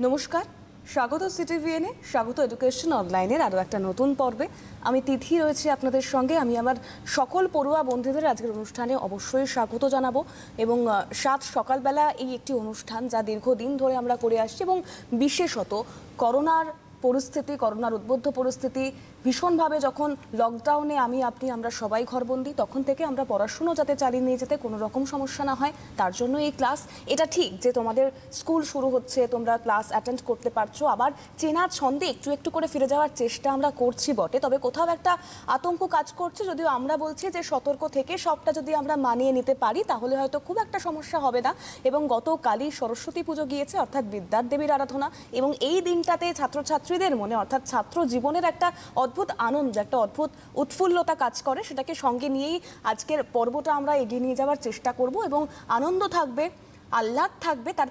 নমস্কার, স্বাগত সিটিভিএনে, স্বাগত এডুকেশন অনলাইনের আরও একটা নতুন পর্বে। আমি তিথি রয়েছি আপনাদের সঙ্গে। আমি আমার সকল পড়ুয়া বন্ধুদের আজকের অনুষ্ঠানে অবশ্যই স্বাগত জানাবো। এবং সাত সকালবেলা এই একটি অনুষ্ঠান যা দীর্ঘদিন ধরে আমরা করে আসছি, এবং বিশেষত করোনার পরিস্থিতি, করোনার উদ্বুদ্ধ পরিস্থিতি ভীষণভাবে যখন লকডাউনে আপনি আমরা সবাই ঘরবন্দি, তখন থেকে আমরা পড়াশুনো যাতে চালিয়ে নিয়ে যেতে কোনো রকম সমস্যা না হয় তার জন্য এই ক্লাস। এটা ঠিক যে তোমাদের স্কুল শুরু হচ্ছে, তোমরা ক্লাস অ্যাটেন্ড করতে পারছো, আবার চেনা ছন্দে একটু একটু করে ফিরে যাওয়ার চেষ্টা আমরা করছি বটে, তবে কোথাও একটা আতঙ্ক কাজ করছে। যদিও আমরা বলছি যে সতর্ক থেকে সবটা যদি আমরা মানিয়ে নিতে পারি তাহলে হয়তো খুব একটা সমস্যা হবে না। এবং গতকালই সরস্বতী পুজো গিয়েছে, অর্থাৎ বিদ্যার দেবীর আরাধনা, এবং এই দিনটাতে ছাত্রছাত্রীদের মনে অর্থাৎ ছাত্র জীবনের একটা অদ্ভুত আনন্দ, একটা অদ্ভুত উৎফুল্লতা কাজ করে। সেটাকে সঙ্গে নিয়েই আজকের পর্বটা আমরা এগিয়ে নিয়ে যাওয়ার চেষ্টা করব, এবং আনন্দ থাকবে, আহ্লাদ থাকবে, তার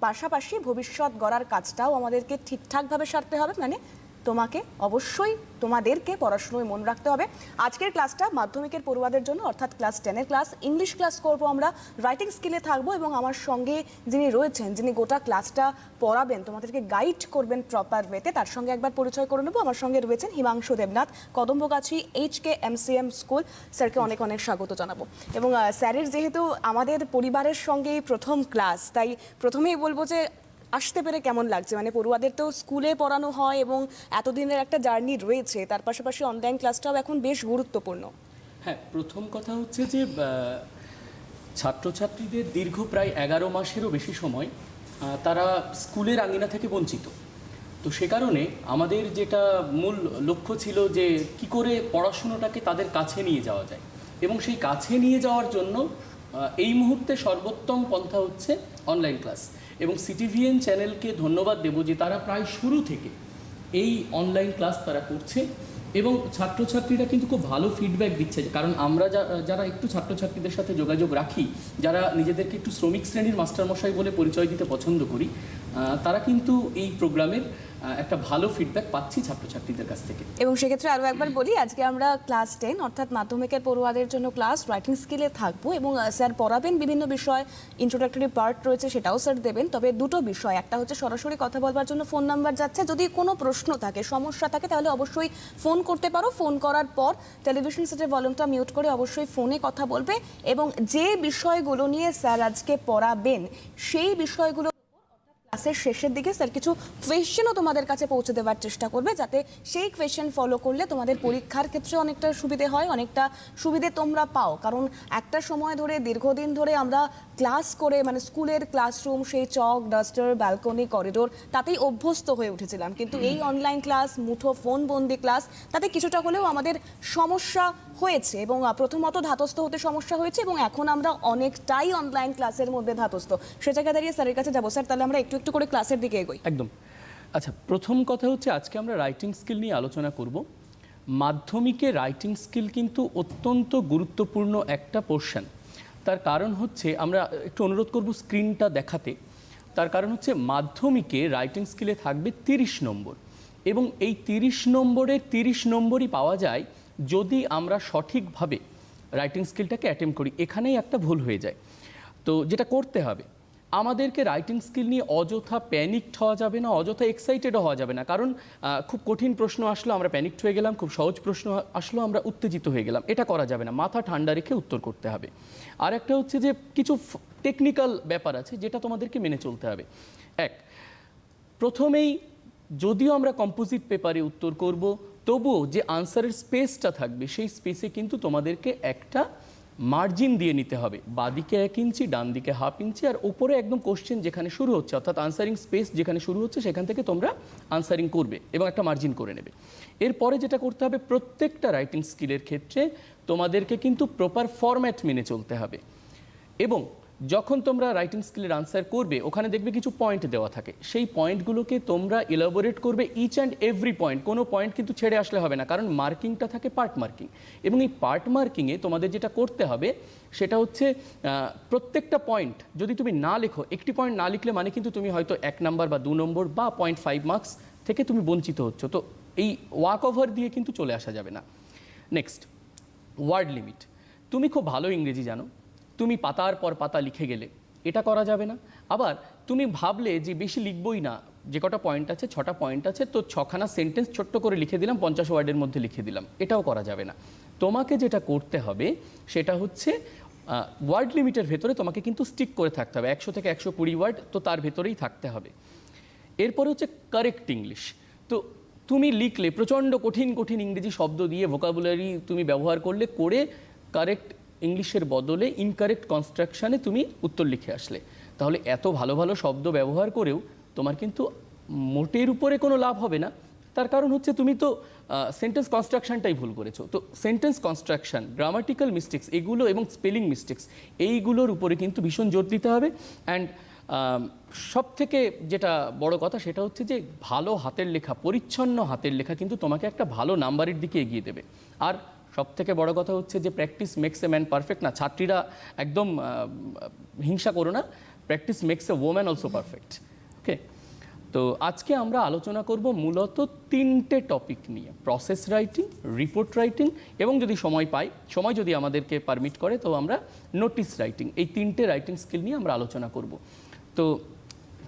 পাশাপাশি ভবিষ্যৎ গড়ার কাজটাও আমাদেরকে ঠিকঠাকভাবে সারতে হবে। মানে তোমাকে অবশ্যই তোমাদেরকে পড়াশুনোয় মন রাখতে হবে। আজকের ক্লাসটা মাধ্যমিকের পড়ুয়াদের জন্য, অর্থাৎ ক্লাস 10-এর ক্লাস। ইংলিশ ক্লাস করব আমরা, রাইটিং স্কিলে থাকবো, এবং আমার সঙ্গে যিনি রয়েছেন, যিনি গোটা ক্লাসটা পড়াবেন, তোমাদেরকে গাইড করবেন প্রপার ওয়েতে, তার সঙ্গে একবার পরিচয় করে নেবো। আমার সঙ্গে রয়েছেন হিমাংশু দেবনাথ, কদম্বগাছি HKMCM স্কুল। স্যারকে অনেক অনেক স্বাগত জানাবো। এবং স্যারের যেহেতু আমাদের পরিবারের সঙ্গেই প্রথম ক্লাস, তাই প্রথমেই বলবো যে আসতে পেরে কেমন লাগছে? মানে পড়ুয়াদের তো স্কুলে পড়ানো হয় এবং এতদিনের একটা জার্নি রয়েছে, তার পাশাপাশি অনলাইন ক্লাসটাও এখন বেশ গুরুত্বপূর্ণ। হ্যাঁ, প্রথম কথা হচ্ছে যে ছাত্রছাত্রীদের দীর্ঘ প্রায় 11 মাসেরও বেশি সময় তারা স্কুলের আঙিনা থেকে বঞ্চিত। তো সে কারণে আমাদের যেটা মূল লক্ষ্য ছিল যে কি করে পড়াশুনোটাকে তাদের কাছে নিয়ে যাওয়া যায়, এবং সেই কাছে নিয়ে যাওয়ার জন্য এই মুহূর্তে সর্বোত্তম পন্থা হচ্ছে অনলাইন ক্লাস। এবং সিটিভিএন চ্যানেলকে ধন্যবাদ দেব যে তারা প্রায় শুরু থেকে এই অনলাইন ক্লাস তারা করছে, এবং ছাত্রছাত্রীরা কিন্তু খুব ভালো ফিডব্যাক দিচ্ছে। কারণ আমরা যারা একটু ছাত্রছাত্রীদের সাথে যোগাযোগ রাখি, যারা নিজেদেরকে একটু শ্রমিক শ্রেণীর মাস্টারমশাই বলে পরিচয় দিতে পছন্দ করি, তারা কিন্তু এই প্রোগ্রামের একটা ভালো ফিডব্যাক পাচ্ছি ছাত্রছাত্রীদের কাছ থেকে। এবং সেক্ষেত্রে আরও একবার বলি, আজকে আমরা ক্লাস 10 অর্থাৎ মাধ্যমিকের পড়ুয়াদের জন্য ক্লাস রাইটিং স্কিলে থাকবো, এবং স্যার পড়াবেন বিভিন্ন বিষয়। ইন্ট্রোডাক্টরি পার্ট রয়েছে, সেটাও স্যার দেবেন। তবে দুটো বিষয়, একটা হচ্ছে সরাসরি কথা বলবার জন্য ফোন নাম্বার যাচ্ছে, যদি কোনো প্রশ্ন থাকে, সমস্যা থাকে, তাহলে অবশ্যই ফোন করতে পারো। ফোন করার পর টেলিভিশন সেটের ভলিউমটা মিউট করে অবশ্যই ফোনে কথা বলবে, এবং যে বিষয়গুলো নিয়ে স্যার আজকে পড়াবেন সেই বিষয়গুলো ক্লাসের শেষের দিকে স্যার কিছু কোয়েশ্চেনও তোমাদের কাছে পৌঁছে দেওয়ার চেষ্টা করবে, যাতে সেই কোয়েশ্চেন ফলো করলে তোমাদের পরীক্ষার ক্ষেত্রে অনেকটা সুবিধে হয়, অনেকটা সুবিধে তোমরা পাও। কারণ একটা সময় ধরে, দীর্ঘদিন ধরে আমরা ক্লাস করে, মানে স্কুলের ক্লাসরুম, সেই চক, ডাস্টার, ব্যালকনি, করিডোর, তাতেই অভ্যস্ত হয়ে উঠেছিলাম। কিন্তু এই অনলাইন ক্লাস, মুঠো ফোন বন্দি ক্লাস, তাতে কিছুটা হলেও আমাদের সমস্যা হয়েছে, এবং প্রথমত ধাতস্থ হতে সমস্যা হয়েছে, এবং এখন আমরা অনেকটাই অনলাইন ক্লাসের মধ্যে ধাতস্থ। সে জায়গায় দাঁড়িয়ে স্যারের কাছে যাবো। স্যার, তাহলে আমরা একটু একটু করে ক্লাসের দিকে এগোই। একদম। আচ্ছা, প্রথম কথা হচ্ছে আজকে আমরা রাইটিং স্কিল নিয়ে আলোচনা করব। মাধ্যমিকে রাইটিং স্কিল কিন্তু অত্যন্ত গুরুত্বপূর্ণ একটা পোর্শন। তার কারণ হচ্ছে, আমরা একটু অনুরোধ করব স্ক্রিনটা দেখাতে। তার কারণ হচ্ছে মাধ্যমিকে রাইটিং স্কিলে থাকবে 30 নম্বর, এবং এই 30 নম্বরের 30 নম্বরই পাওয়া যায় যদি আমরা সঠিকভাবে রাইটিং স্কিলটাকে অ্যাটেম্প করি। এখানেই একটা ভুল হয়ে যায়। তো যেটা করতে হবে, আমাদেরকে রাইটিং স্কিল নিয়ে অযথা প্যানিকড হওয়া যাবে না, অযথা এক্সাইটেডও হওয়া যাবে না। কারণ খুব কঠিন প্রশ্ন আসলো আমরা প্যানিকড হয়ে গেলাম, খুব সহজ প্রশ্ন আসলো আমরা উত্তেজিত হয়ে গেলাম, এটা করা যাবে না। মাথা ঠান্ডা রেখে উত্তর করতে হবে। আর একটা হচ্ছে যে কিছু টেকনিক্যাল ব্যাপার আছে যেটা তোমাদেরকে মেনে চলতে হবে। প্রথমেই যদিও আমরা কম্পোজিট পেপারে উত্তর করব, তবুও যে আনসারের স্পেসটা থাকবে সেই স্পেসে কিন্তু তোমাদেরকে একটা মার্জিন দিয়ে নিতে হবে। বাঁদিকে 1 ইঞ্চি, ডান দিকে 1/2 ইঞ্চি, আর উপরে একদম কোশ্চেন যেখানে শুরু হচ্ছে, অর্থাৎ আনসারিং স্পেস যেখানে শুরু হচ্ছে, সেখান থেকে তোমরা আনসারিং করবে এবং একটা মার্জিন করে নেবে। এরপরে যেটা করতে হবে, প্রত্যেকটা রাইটিং স্কিলের ক্ষেত্রে তোমাদেরকে কিন্তু প্রপার ফরম্যাট মেনে চলতে হবে। এবং যখন তোমরা রাইটিং স্কিলের আনসার করবে, ওখানে দেখবে কিছু পয়েন্ট দেওয়া থাকে, সেই পয়েন্টগুলোকে তোমরা এলাবোরেট করবে, ইচ অ্যান্ড এভরি পয়েন্ট। কোনো পয়েন্ট কিন্তু ছেড়ে আসলে হবে না, কারণ মার্কিংটা থাকে পার্ট মার্কিং। এবং এই পার্ট মার্কিংয়ে তোমাদের যেটা করতে হবে সেটা হচ্ছে প্রত্যেকটা পয়েন্ট যদি তুমি না লেখো, একটি পয়েন্ট না লিখলে মানে কিন্তু তুমি হয়তো 1 নম্বর বা 2 নম্বর বা 0.5 মার্কস থেকে তুমি বঞ্চিত হচ্ছ। তো এই ওয়াক ওভার দিয়ে কিন্তু চলে আসা যাবে না। Next, word limit. তুমি খুব ভালো ইংরেজি জানো, তুমি পাতার পর পাতা লিখে গেলে, এটা করা যাবে না। আবার তুমি ভাবলে যে বেশি লিখবই না, যে কটা পয়েন্ট আছে 6টা পয়েন্ট আছে, তো 6খানা সেন্টেন্স ছোট্ট করে লিখে দিলাম, 50 ওয়ার্ডের মধ্যে লিখে দিলাম, এটাও করা যাবে না। তোমাকে যেটা করতে হবে সেটা হচ্ছে ওয়ার্ড লিমিটের ভেতরে তোমাকে কিন্তু স্টিক করে থাকতে হবে, 100 থেকে 120 ওয়ার্ড, তো তার ভেতরেই থাকতে হবে। এরপরে হচ্ছে কারেক্ট ইংলিশ। তো তুমি লিখলে প্রচণ্ড কঠিন কঠিন ইংরেজি শব্দ দিয়ে ভোকাবুলারি তুমি ব্যবহার করলে, করে কারেক্ট ইংলিশের বদলে ইনকারেক্ট কনস্ট্রাকশানে তুমি উত্তর লিখে আসলে, তাহলে এত ভালো ভালো শব্দ ব্যবহার করেও তোমার কিন্তু মোটের উপরে কোনো লাভ হবে না। তার কারণ হচ্ছে তুমি তো সেন্টেন্স কনস্ট্রাকশনটাই ভুল করেছো। তো সেন্টেন্স কনস্ট্রাকশন, গ্রামাটিক্যাল মিস্টেক্স এগুলো এবং স্পেলিং মিস্টেক্স এইগুলোর উপরে কিন্তু ভীষণ জোর দিতে হবে। অ্যান্ড সব থেকে যেটা বড় কথা সেটা হচ্ছে যে ভালো হাতের লেখা, পরিচ্ছন্ন হাতের লেখা কিন্তু তোমাকে একটা ভালো নাম্বারের দিকে এগিয়ে দেবে। আর সব থেকে বড় কথা হচ্ছে যে practice makes a man perfect. না, ছাত্রীরা একদম হিংসা করো না, practice makes a woman also perfect. Okay, তো আজকে আমরা আলোচনা করব মূলত 3টে টপিক নিয়ে, প্রসেস রাইটিং, রিপোর্ট রাইটিং এবং যদি সময় পাই, সময় যদি আমাদেরকে পারমিট করে, তো আমরা নোটিস রাইটিং। এই 3টে রাইটিং স্কিল নিয়ে আমরা আলোচনা করব। তো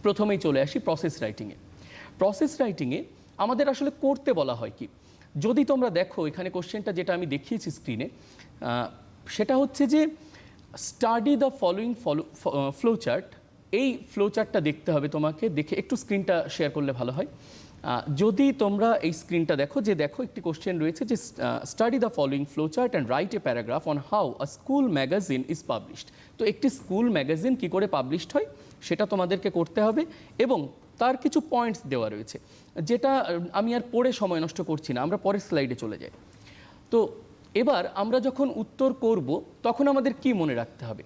প্রথমেই চলে আসি প্রসেস রাইটিংয়ে। প্রসেস রাইটিংয়ে আমাদের আসলে করতে বলা হয় কি, যদি তোমরা দেখো এখানে কোশ্চেনটা যেটা আমি দেখিয়েছি স্ক্রিনে, সেটা হচ্ছে যে study the following flow chart. এই ফ্লো চার্টটা দেখতে হবে তোমাকে, দেখে একটু স্ক্রিনটা শেয়ার করলে ভালো হয়। যদি তোমরা এই স্ক্রিনটা দেখো, যে দেখো একটি কোশ্চেন রয়েছে যে study the following flow chart and write a paragraph on how a school magazine is published. তো একটি স্কুল ম্যাগাজিন কী করে পাবলিশড হয় সেটা তোমাদেরকে করতে হবে, এবং তার কিছু পয়েন্টস দেওয়া রয়েছে, যেটা আমি আর পড়ে সময় নষ্ট করছি না, আমরা পরের স্লাইডে চলে যাই। তো এবার আমরা যখন উত্তর করব তখন আমাদের কি মনে রাখতে হবে?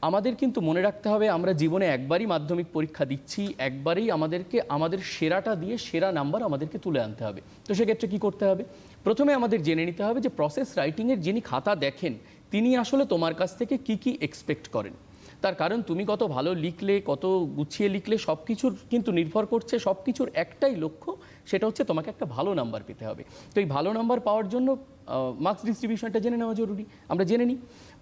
আমাদের কিন্তু মনে রাখতে হবে আমরা জীবনে একবারই মাধ্যমিক পরীক্ষা দিচ্ছি, একবারেই আমাদেরকে আমাদের সেরাটা দিয়ে সেরা নাম্বার আমাদেরকে তুলে আনতে হবে। তো সেক্ষেত্রে কী করতে হবে? প্রথমে আমাদের জেনে নিতে হবে যে প্রসেস রাইটিংয়ের যিনি খাতা দেখেন তিনি আসলে তোমার কাছ থেকে কি কি এক্সপেক্ট করেন। তার কারণ তুমি কত ভালো লিখলে, কত গুছিয়ে লিখলে, সব কিছুর কিন্তু নির্ভর করছে, সব কিছুর একটাই লক্ষ্য, সেটা হচ্ছে তোমাকে একটা ভালো নাম্বার পেতে হবে। তো এই ভালো নাম্বার পাওয়ার জন্য মার্কস ডিস্ট্রিবিউশনটা জেনে নেওয়া জরুরি। আমরা জেনে নিই,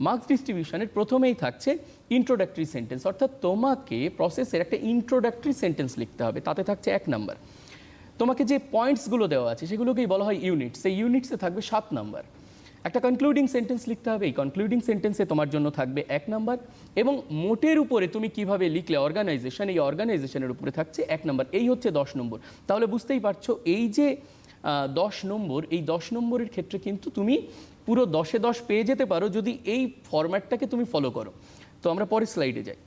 মার্কস ডিস্ট্রিবিউশনের প্রথমেই থাকছে ইন্ট্রোডাক্টরি সেন্টেন্স, অর্থাৎ তোমাকে প্রসেসের একটা ইন্ট্রোডাক্টরি সেন্টেন্স লিখতে হবে। তাতে থাকছে 1 নাম্বার। তোমাকে যে পয়েন্টসগুলো দেওয়া আছে সেগুলোকেই বলা হয় ইউনিটস, সেই ইউনিটসে থাকবে 7 নাম্বার। একটা কনক্লুডিং সেন্টেন্স লিখতে হবে, এই কনক্লুডিং সেন্টেন্সে তোমার জন্য থাকবে 1 নাম্বার। এবং মোটের উপরে তুমি কিভাবে লিখলে অর্গানাইজেশন, এই অর্গানাইজেশনের উপরে থাকছে 1 নাম্বার। এই হচ্ছে 10 নম্বর। তাহলে বুঝতেই পারছো এই যে 10 নম্বর, এই 10 নম্বরের ক্ষেত্রে কিন্তু তুমি পুরো 10-এ 10 পেয়ে যেতে পারো যদি এই ফরম্যাটটাকে তুমি ফলো করো। তো আমরা পরের স্লাইডে যাই।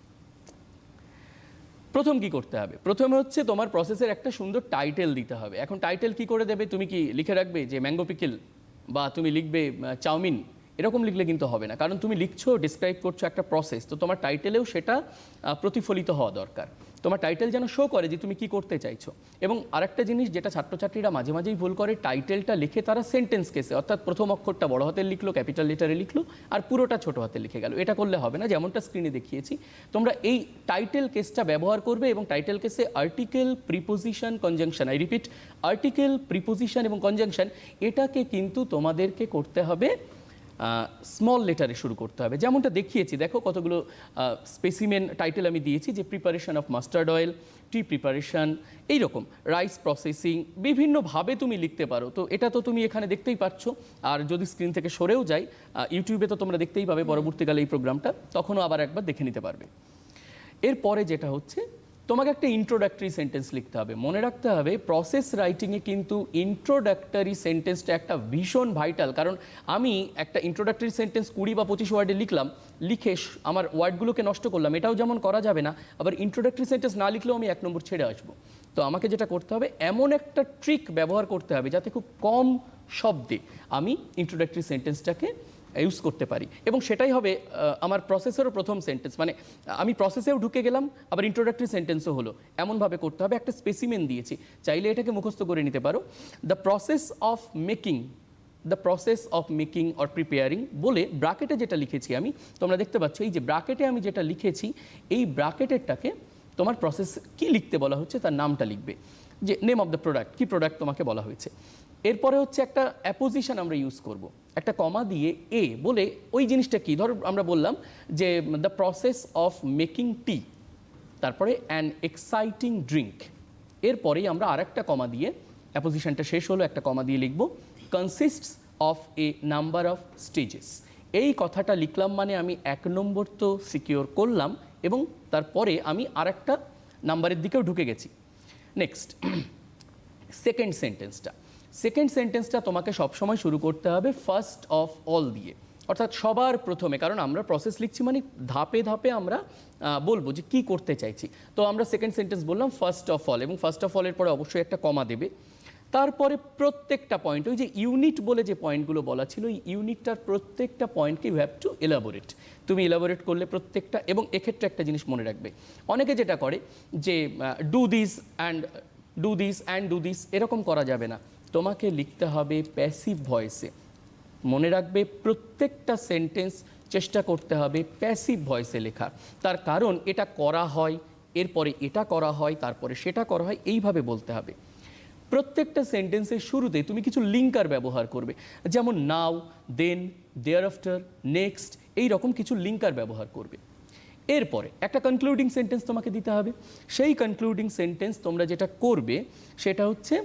প্রথম কি করতে হবে? প্রথমে হচ্ছে তোমার প্রসেসের একটা সুন্দর টাইটেল দিতে হবে। এখন টাইটেল কি করে দেবে? তুমি কি লিখে রাখবে যে ম্যাঙ্গো পিকেল, বা তুমি লিখবে চাউমিন? এরকম লিখলে কিন্তু হবে না, কারণ তুমি লিখছো, ডিসক্রাইব করছো একটা প্রসেস, তো তোমার টাইটেলেও সেটা প্রতিফলিত হওয়া দরকার। তোমার টাইটেল যেন শো করে যে তুমি কি করতে চাইছো। এবং আরেকটা জিনিস যেটা ছাত্রছাত্রীরা মাঝে মাঝেই ভুল করে, টাইটেলটা লিখে তারা সেন্টেন্স কেসে, অর্থাৎ প্রথম অক্ষরটা বড় হাতের লিখলো, ক্যাপিটাল লেটারে লিখলো, আর পুরোটা ছোট হাতে লিখে গেল। এটা করলে হবে না, যেমনটা স্ক্রিনে দেখিয়েছি। তোমরা এই টাইটেল কেসটা ব্যবহার করবে, এবং টাইটেল কেসে article, preposition, conjunction, I repeat, article, preposition এবং কনজাংশন, এটাকে কিন্তু তোমাদেরকে করতে হবে স্মল লেটারে শুরু করতে হবে। যেমনটা দেখিয়েছি, দেখো কতগুলো স্পেসিমেন টাইটেল আমি দিয়েছি, যে preparation of mustard oil, T preparation, এইরকম রাইস প্রসেসিং, বিভিন্নভাবে তুমি লিখতে পারো। তো এটা তো তুমি এখানে দেখতেই পাচ্ছ, আর যদি স্ক্রিন থেকে সরেও যাই, ইউটিউবে তো তোমরা দেখতেই পাবে পরবর্তীকালে এই প্রোগ্রামটা, তখনও আবার একবার দেখে নিতে পারবে। এরপরে যেটা হচ্ছে, তোমাকে একটা ইন্ট্রোডাক্টরি সেন্টেন্স লিখতে হবে। মনে রাখতে হবে প্রসেস রাইটিংয়ে কিন্তু ইন্ট্রোডাক্টরি সেন্টেন্সটা একটা ভীষণ ভাইটাল। কারণ আমি একটা ইন্ট্রোডাক্টরি সেন্টেন্স 20 বা 25 ওয়ার্ডে লিখলাম, লিখে আমার ওয়ার্ডগুলোকে নষ্ট করলাম, এটাও যেমন করা যাবে না, আবার ইন্ট্রোডাক্টরি সেন্টেন্স না লিখলেও আমি 1 নম্বর ছেড়ে আসবো। তো আমাকে যেটা করতে হবে, এমন একটা ট্রিক ব্যবহার করতে হবে যাতে খুব কম শব্দে আমি ইন্ট্রোডাক্টরি সেন্টেন্সটাকে ইউজ করতে পারি, এবং সেটাই হবে আমার প্রসেসেরও প্রথম সেন্টেন্স। মানে আমি প্রসেসেও ঢুকে গেলাম, আবার ইন্ট্রোডাক্টরি সেন্টেন্সও হলো, এমনভাবে করতে হবে। একটা স্পেসিমেন দিয়েছি, চাইলে এটাকে মুখস্থ করে নিতে পারো। The process of making or preparing বলে ব্র্যাকেটে যেটা লিখেছি আমি, তোমরা দেখতে পাচ্ছ এই যে ব্র্যাকেটে আমি যেটা লিখেছি, এই ব্র্যাকেটেরটাকে তোমার প্রসেস কি লিখতে বলা হচ্ছে তার নামটা লিখবে, যে নেম অফ দ্য প্রোডাক্ট, কি প্রোডাক্ট তোমাকে বলা হয়েছে। এরপরে হচ্ছে একটা অ্যাপোজিশন আমরা ইউজ করব, একটা কমা দিয়ে এ বলে ওই জিনিসটা কি, ধর আমরা বললাম যে the process of making tea, তারপরে অ্যান এক্সাইটিং ড্রিঙ্ক, এরপরেই আমরা আরেকটা কমা দিয়ে, অ্যাপোজিশনটা শেষ হলো, একটা কমা দিয়ে লিখব consists of A number of stages. এই কথাটা লিখলাম মানে আমি 1 নম্বর তো সিকিওর করলাম এবং তারপরে আমি আরেকটা নাম্বারের দিকেও ঢুকে গেছি। নেক্সট, সেকেন্ড সেন্টেন্সটা তোমাকে সবসময় শুরু করতে হবে ফার্স্ট অফ অল দিয়ে, অর্থাৎ সবার প্রথমে, কারণ আমরা প্রসেস লিখছি মানে ধাপে ধাপে আমরা বলবো যে কি করতে চাইছি। তো আমরা সেকেন্ড সেন্টেন্স বললাম ফার্স্ট অফ অল, এবং ফার্স্ট অফ অলের পরে অবশ্যই একটা কমা দেবে। তারপরে প্রত্যেকটা পয়েন্ট, ওই যে ইউনিট বলে যে পয়েন্টগুলো বলা ছিল, এই ইউনিটটার প্রত্যেকটা পয়েন্টকে ইউ হ্যাভ টু এলাবোরেট। তুমি এলাবোরেট করলে প্রত্যেকটা, এবং এক্ষেত্রে একটা জিনিস মনে রাখবে, অনেকে যেটা করে যে do this and do this এরকম করা যাবে না, তোমাকে লিখতে হবে প্যাসিভ ভয়েসে। মনে রাখবে প্রত্যেকটা সেন্টেন্স চেষ্টা করতে হবে প্যাসিভ ভয়েসে লেখার। তার কারণ এটা করা হয়, এরপরে এটা করা হয়, তারপরে সেটা করা হয়, এইভাবে বলতে হবে। প্রত্যেকটা সেন্টেন্সের শুরুতে তুমি কিছু লিঙ্কার ব্যবহার করবে, যেমন নাও, দেন, দেয়ার আফটার, নেক্সট, এই রকম কিছু লিঙ্কার ব্যবহার করবে। এরপরে একটা কনক্লুডিং সেন্টেন্স তোমাকে দিতে হবে। সেই কনক্লুডিং সেন্টেন্স তোমরা যেটা করবে সেটা হচ্ছে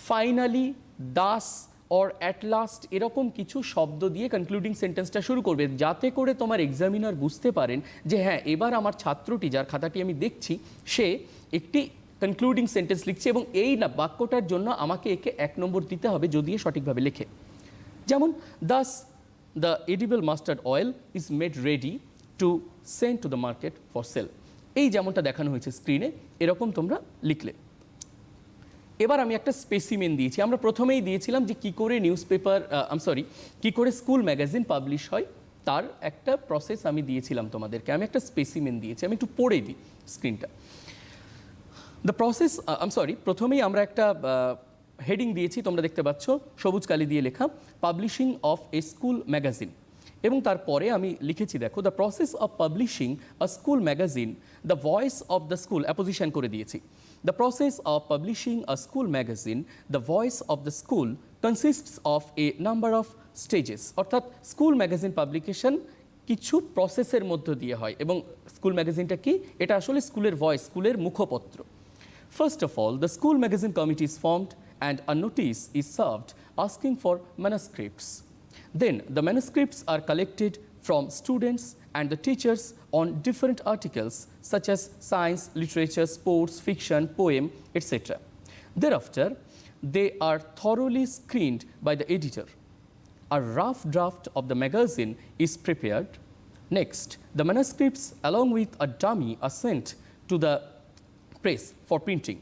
finally, Das or at last, এরকম কিছু শব্দ দিয়ে কনক্লুডিং সেন্টেন্সটা শুরু করবে, যাতে করে তোমার এক্সামিনার বুঝতে পারেন যে হ্যাঁ, এবার আমার ছাত্রটি, যার খাতাটি আমি দেখছি, সে একটি কনক্লুডিং সেন্টেন্স লিখছে এবং এই না বাক্যটার জন্য আমাকে একে 1 নম্বর দিতে হবে যদি এ সঠিকভাবে লেখে। যেমন Das the edible mustard oil is made ready to send to the market for sale. এই যেমনটা দেখানো হয়েছে স্ক্রিনে, এরকম তোমরা লিখলে। এবার আমি একটা স্পেসিমেন দিয়েছি। আমরা প্রথমেই দিয়েছিলাম যে কী করে কী করে স্কুল ম্যাগাজিন পাবলিশ হয়, তার একটা প্রসেস আমি দিয়েছিলাম তোমাদেরকে। আমি একটা স্পেসিমেন দিয়েছি, আমি একটু পড়ে দিই স্ক্রিনটা। দ্য প্রসেস, প্রথমেই আমরা একটা হেডিং দিয়েছি, তোমরা দেখতে পাচ্ছ সবুজ কালি দিয়ে লেখা, publishing of A school magazine. এবং তারপরে আমি লিখেছি, দেখো, the process of publishing a school magazine, the voice of the school, apposition করে দিয়েছি। The process of publishing a school magazine, the voice of the school consists of A number of stages. অর্থাৎ school magazine publication কিছু প্রসেসের মধ্য দিয়ে হয়, এবং school ম্যাগাজিনটা কি, এটা আসলে স্কুলের ভয়েস, স্কুলের মুখপত্র। First of all, the school magazine committee is formed and a notice is served asking for manuscripts. Then the manuscripts are collected from students and the teachers on different articles such as science, literature, sports, fiction, poem, etc. Thereafter, they are thoroughly screened by the editor. A rough draft of the magazine is prepared. Next, the manuscripts along with a dummy are sent to the press for printing.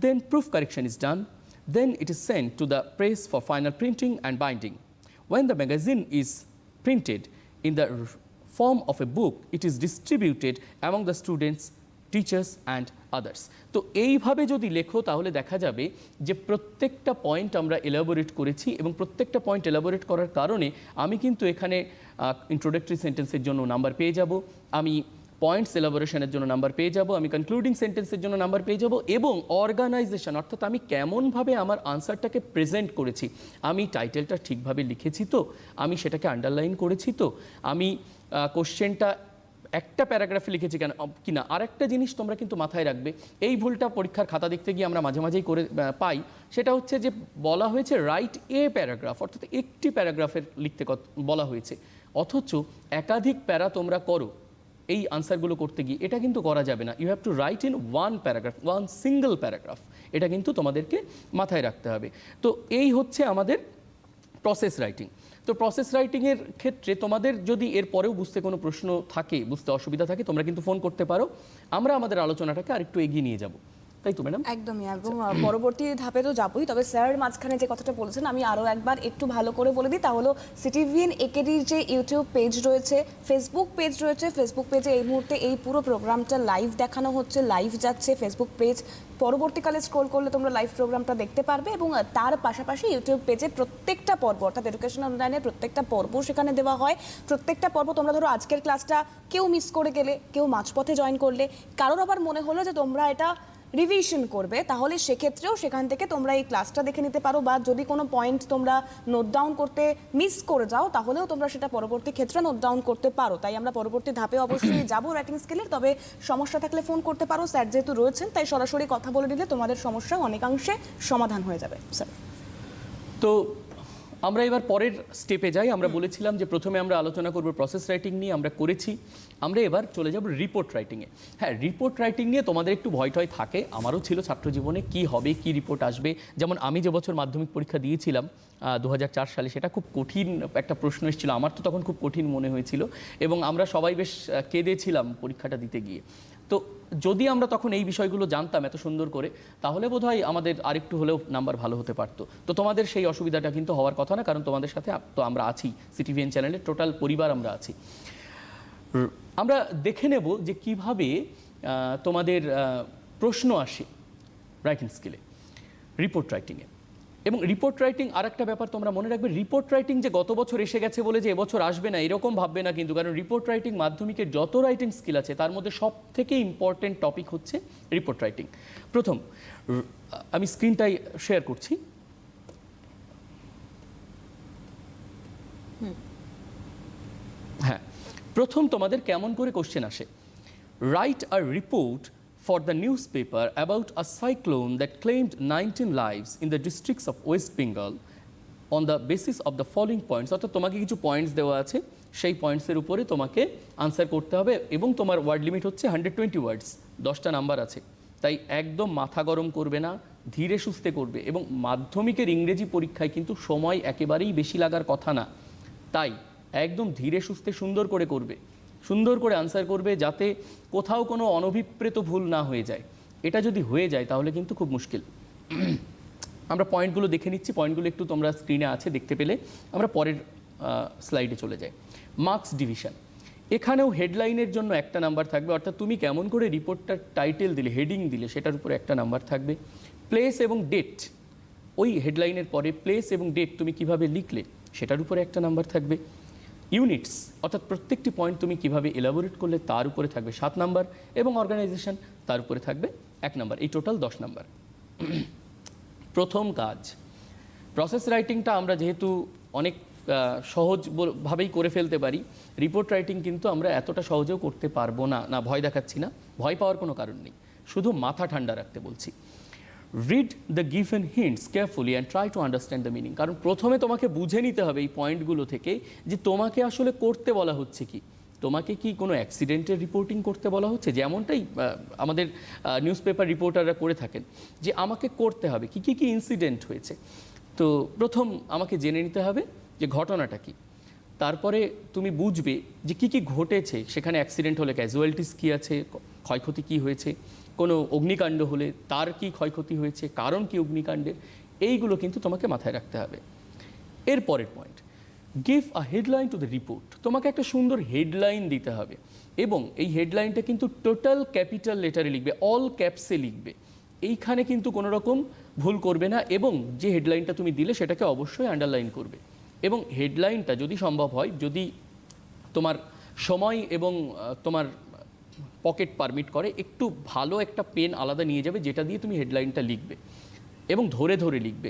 Then proof correction is done. Then it is sent to the press for final printing and binding. When the magazine is printed in the form of a book, it is distributed among the students, teachers and others. তো এইভাবে যদি লেখো তাহলে দেখা যাবে যে প্রত্যেকটা point আমরা এলাবোরেট করেছি, এবং প্রত্যেকটা পয়েন্ট এলাবোরেট করার কারণে আমি কিন্তু এখানে ইন্ট্রোডাক্টরি সেন্টেন্সের জন্য নাম্বার পেয়ে যাব, আমি পয়েন্টস এলাবোরেশনের জন্য নাম্বার পেয়ে যাব, আমি কনক্লুডিং সেন্টেন্সের জন্য নাম্বার পেয়ে যাব, এবং অর্গানাইজেশন, অর্থাৎ আমি কেমনভাবে আমার আনসারটাকে প্রেজেন্ট করেছি, আমি টাইটেলটা ঠিকভাবে লিখেছি তো, আমি সেটাকে আন্ডারলাইন করেছি তো, আমি কোশ্চেনটা একটা প্যারাগ্রাফে লিখেছি কিনা। আরেকটা জিনিস তোমরা কিন্তু মাথায় রাখবে, এই ভুলটা পরীক্ষার খাতা দেখতে গিয়ে আমরা মাঝে মাঝেই করে পাই, সেটা হচ্ছে যে বলা হয়েছে রাইট এ প্যারাগ্রাফ, অর্থাৎ একটি প্যারাগ্রাফের লিখতে বলা হয়েছে, অথচ একাধিক প্যারা তোমরা করো এই আনসারগুলো করতে গিয়ে। এটা কিন্তু করা যাবে না, you have to write in one paragraph, one single paragraph, এটা কিন্তু তোমাদেরকে মাথায় রাখতে হবে। তো এই হচ্ছে আমাদের প্রসেস রাইটিং। তো প্রসেস রাইটিংয়ের ক্ষেত্রে তোমাদের যদি এর পরেও বুঝতে কোনো প্রশ্ন থাকে, বুঝতে অসুবিধা থাকে, তোমরা কিন্তু ফোন করতে পারো, আমরা আমাদের আলোচনাটাকে আরেকটু এগিয়ে নিয়ে যাব। তাই তো ম্যাডাম? একদমই, এবং পরবর্তী ধাপে তো যাবোই, তবে স্যার মাঝখানে যে কথাটা বলেছেন আমি আরও একবার একটু ভালো করে বলে দিই, তা হলো সিটিভিএন একেডির যে ইউটিউব পেজ রয়েছে, ফেসবুক পেজ রয়েছে, ফেসবুক পেজে এই মুহূর্তে এই পুরো প্রোগ্রামটা লাইভ দেখানো হচ্ছে, লাইভ যাচ্ছে ফেসবুক পেজ, পরবর্তীকালে স্ক্রল করলে তোমরা লাইভ প্রোগ্রামটা দেখতে পারবে, এবং তার পাশাপাশি ইউটিউব পেজে প্রত্যেকটা পর্ব, অর্থাৎ এডুকেশন অনলাইনের প্রত্যেকটা পর্ব সেখানে দেওয়া হয়। প্রত্যেকটা পর্ব তোমরা ধরো আজকের ক্লাসটা কেউ মিস করে গেলে, কেউ মাঝপথে জয়েন করলে, কারোর আবার মনে হলো যে তোমরা এটা রিভিশন করবে, তাহলে সেক্ষেত্রেও সেখান থেকে তোমরা এই ক্লাসটা দেখে নিতে পারো, বা যদি কোনো পয়েন্ট তোমরা নোট ডাউন করতে মিস করে যাও তাহলেও তোমরা সেটা পরবর্তী ক্ষেত্রে নোট ডাউন করতে পারো। তাই আমরা পরবর্তী ধাপে অবশ্যই যাবো রাইটিং স্কিলের। তবে সমস্যা থাকলে ফোন করতে পারো, স্যার যেহেতু রয়েছেন তাই সরাসরি কথা বলে নিলে তোমাদের সমস্যা অনেকাংশে সমাধান হয়ে যাবে। স্যার, তো আমরা এবার পরের স্টেপে যাই। আমরা বলেছিলাম যে প্রথমে আমরা আলোচনা করব প্রসেস রাইটিং নিয়ে, আমরা করেছি। আমরা এবার চলে যাব রিপোর্ট রাইটিংয়ে। হ্যাঁ, রিপোর্ট রাইটিং নিয়ে তোমাদের একটু ভয় টয় থাকে, আমারও ছিল ছাত্র জীবনে, কি হবে, কি রিপোর্ট আসবে। যেমন আমি যে বছর মাধ্যমিক পরীক্ষা দিয়েছিলাম 2004 সালে, সেটা খুব কঠিন একটা প্রশ্ন এসেছিল, আমার তো তখন খুব কঠিন মনে হয়েছিল এবং আমরা সবাই বেশ কেঁদেছিলাম পরীক্ষাটা দিতে গিয়ে। তো যদি আমরা তখন এই বিষয়গুলো জানতাম এত সুন্দর করে, তাহলে বোধহয় আমাদের আরেকটু হলেও নাম্বার ভালো হতে পারতো। তো তোমাদের সেই অসুবিধাটা কিন্তু হওয়ার কথা না, কারণ তোমাদের সাথে তো আমরা আছি, সিটিভিএন চ্যানেলের টোটাল পরিবার আমরা আছি। আমরা দেখে নেব যে কিভাবে তোমাদের প্রশ্ন আসে রাইটিং স্কিলে, রিপোর্ট রাইটিংয়ে। এবং রিপোর্ট রাইটিং আর একটা ব্যাপার তোমরা মনে রাখবে, রিপোর্ট রাইটিং যে গত বছর এসে গেছে বলে যে এবছর আসবে না এরকম ভাববে না কিন্তু, কারণ রিপোর্ট রাইটিং মাধ্যমিকের যত রাইটিং স্কিল আছে তার মধ্যে সব থেকে ইম্পর্টেন্ট টপিক হচ্ছে রিপোর্ট রাইটিং। প্রথম আমি স্ক্রিনটাই শেয়ার করছি। হ্যাঁ, প্রথম তোমাদের কেমন করে কোশ্চেন আসে, write a report for the newspaper about a cyclone that claimed 19 lives in the districts of West Bengal on the basis of the following points। অর্থাৎ তোমাকে কিছু পয়েন্টস দেওয়া আছে, সেই পয়েন্টসের উপরে তোমাকে আনসার করতে হবে এবং তোমার ওয়ার্ড লিমিট হচ্ছে 120 ওয়ার্ডস, 10টা নাম্বার আছে। তাই একদম মাথা গরম করবে না, ধীরে সুস্থে করবে। এবং মাধ্যমিকের ইংরেজি পরীক্ষায় কিন্তু সময় একেবারেই বেশি লাগার কথা না, তাই একদম ধীরে সুস্থে সুন্দর করে করবে, সুন্দর করে আনসার করবে, যাতে কোথাও কোনো অনভিপ্রেত ভুল না হয়ে যায়। এটা যদি হয়ে যায় তাহলে কিন্তু খুব মুশকিল। আমরা পয়েন্টগুলো দেখে নিচ্ছি, পয়েন্টগুলো একটু তোমরা স্ক্রিনে আছে দেখতে পেলে। আমরা পরের স্লাইডে চলে যাই। মার্কস ডিভিশন, এখানেও হেডলাইনের জন্য একটা নাম্বার থাকবে, অর্থাৎ তুমি কেমন করে রিপোর্টটার টাইটেল দিলে, হেডিং দিলে, সেটার উপরে একটা নাম্বার থাকবে। প্লেস এবং ডেট, ওই হেডলাইনের পরে প্লেস এবং ডেট তুমি কিভাবে লিখলে সেটার উপরে একটা নাম্বার থাকবে। ইউনিটস, অর্থাৎ প্রত্যেকটি পয়েন্ট তুমি কিভাবে এলাবোরেট করলে তার উপরে থাকবে 7 নাম্বার, এবং অর্গানাইজেশন তার উপরে থাকবে 1 নাম্বার। এই টোটাল 10 নাম্বার। প্রথম কাজ, প্রসেস রাইটিংটা আমরা যেহেতু অনেক সহজভাবেই করে ফেলতে পারি, রিপোর্ট রাইটিং কিন্তু আমরা এতটা সহজেও করতে পারবো না। না, ভয় দেখাচ্ছি না, ভয় পাওয়ার কোনো কারণ নেই, শুধু মাথা ঠান্ডা রাখতে বলছি। Read the given hints carefully and try to understand the meaning. কারণ প্রথমে তোমাকে বুঝে নিতে হবে এই পয়েন্টগুলো থেকে যে তোমাকে আসলে করতে বলা হচ্ছে কি। তোমাকে কি কোনো অ্যাক্সিডেন্টের রিপোর্টিং করতে বলা হচ্ছে, যেমনটাই আমাদের নিউজ পেপার রিপোর্টাররা করে থাকেন, যে আমাকে করতে হবে কি কি কি ইনসিডেন্ট হয়েছে। তো প্রথম আমাকে জেনে নিতে হবে যে ঘটনাটা কি, তারপরে তুমি বুঝবে যে কি কি ঘটেছে সেখানে। অ্যাক্সিডেন্ট হলে ক্যাজুয়ালিটিস কী আছে, ক্ষয়ক্ষতি কী হয়েছে, কোনো অগ্নিকাণ্ড হলে তার কি ক্ষয়ক্ষতি হয়েছে, কারণ কি অগ্নিকাণ্ডের, এইগুলো কিন্তু তোমাকে মাথায় রাখতে হবে। এর পরের point, give a headline to the report. তোমাকে একটা সুন্দর হেডলাইন দিতে হবে এবং এই হেডলাইনটা কিন্তু টোটাল ক্যাপিটাল লেটারে লিখবে, অল ক্যাপসে লিখবে। এইখানে কিন্তু কোনো রকম ভুল করবে না, এবং যে হেডলাইনটা তুমি দিলে সেটাকে অবশ্যই আন্ডারলাইন করবে। এবং হেডলাইনটা যদি সম্ভব হয়, যদি তোমার সময় এবং তোমার পকেট পারমিট করে, একটু ভালো একটা পেন আলাদা নিয়ে যাবে, যেটা দিয়ে তুমি হেডলাইনটা লিখবে এবং ধরে ধরে লিখবে,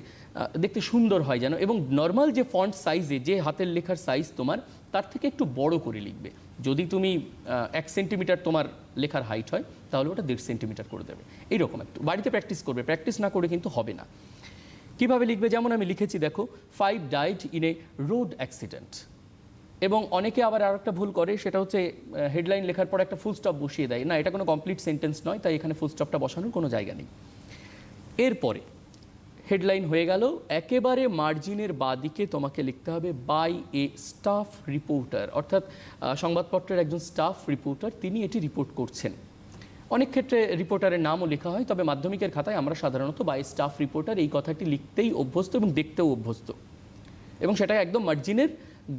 দেখতে সুন্দর হয় যেন। এবং নর্মাল যে ফন্ট সাইজে, যে হাতের লেখার সাইজ তোমার, তার থেকে একটু বড় করে লিখবে। যদি তুমি 1 সেন্টিমিটার তোমার লেখার হাইট হয়, তাহলে ওটা 1.5 সেন্টিমিটার করে দেবে। এইরকম একটু বাড়িতে প্র্যাকটিস করবে, প্র্যাকটিস না করে কিন্তু হবে না। কীভাবে লিখবে, যেমন আমি লিখেছি দেখো, 5 died in a road accident. এবং অনেকে আবার আর একটা ভুল করে, সেটা হচ্ছে হেডলাইন লেখার পর একটা ফুল স্টপ বসিয়ে দেয়। না, এটা কোনো কমপ্লিট সেন্টেন্স নয়, তাই এখানে ফুল স্টপটা বসানোর কোনো জায়গা নেই। এরপরে হেডলাইন হয়ে গেল, একেবারে মার্জিনের বাদিকে তোমাকে লিখতে হবে বাই এ স্টাফ রিপোর্টার, অর্থাৎ সংবাদপত্রের একজন স্টাফ রিপোর্টার, তিনি এটি রিপোর্ট করছেন। অনেক ক্ষেত্রে রিপোর্টারের নামও লেখা হয়, তবে মাধ্যমিকের খাতায় আমরা সাধারণত বাই স্টাফ রিপোর্টার এই কথাটি লিখতেই অভ্যস্ত এবং দেখতেও অভ্যস্ত, এবং সেটা একদম মার্জিনের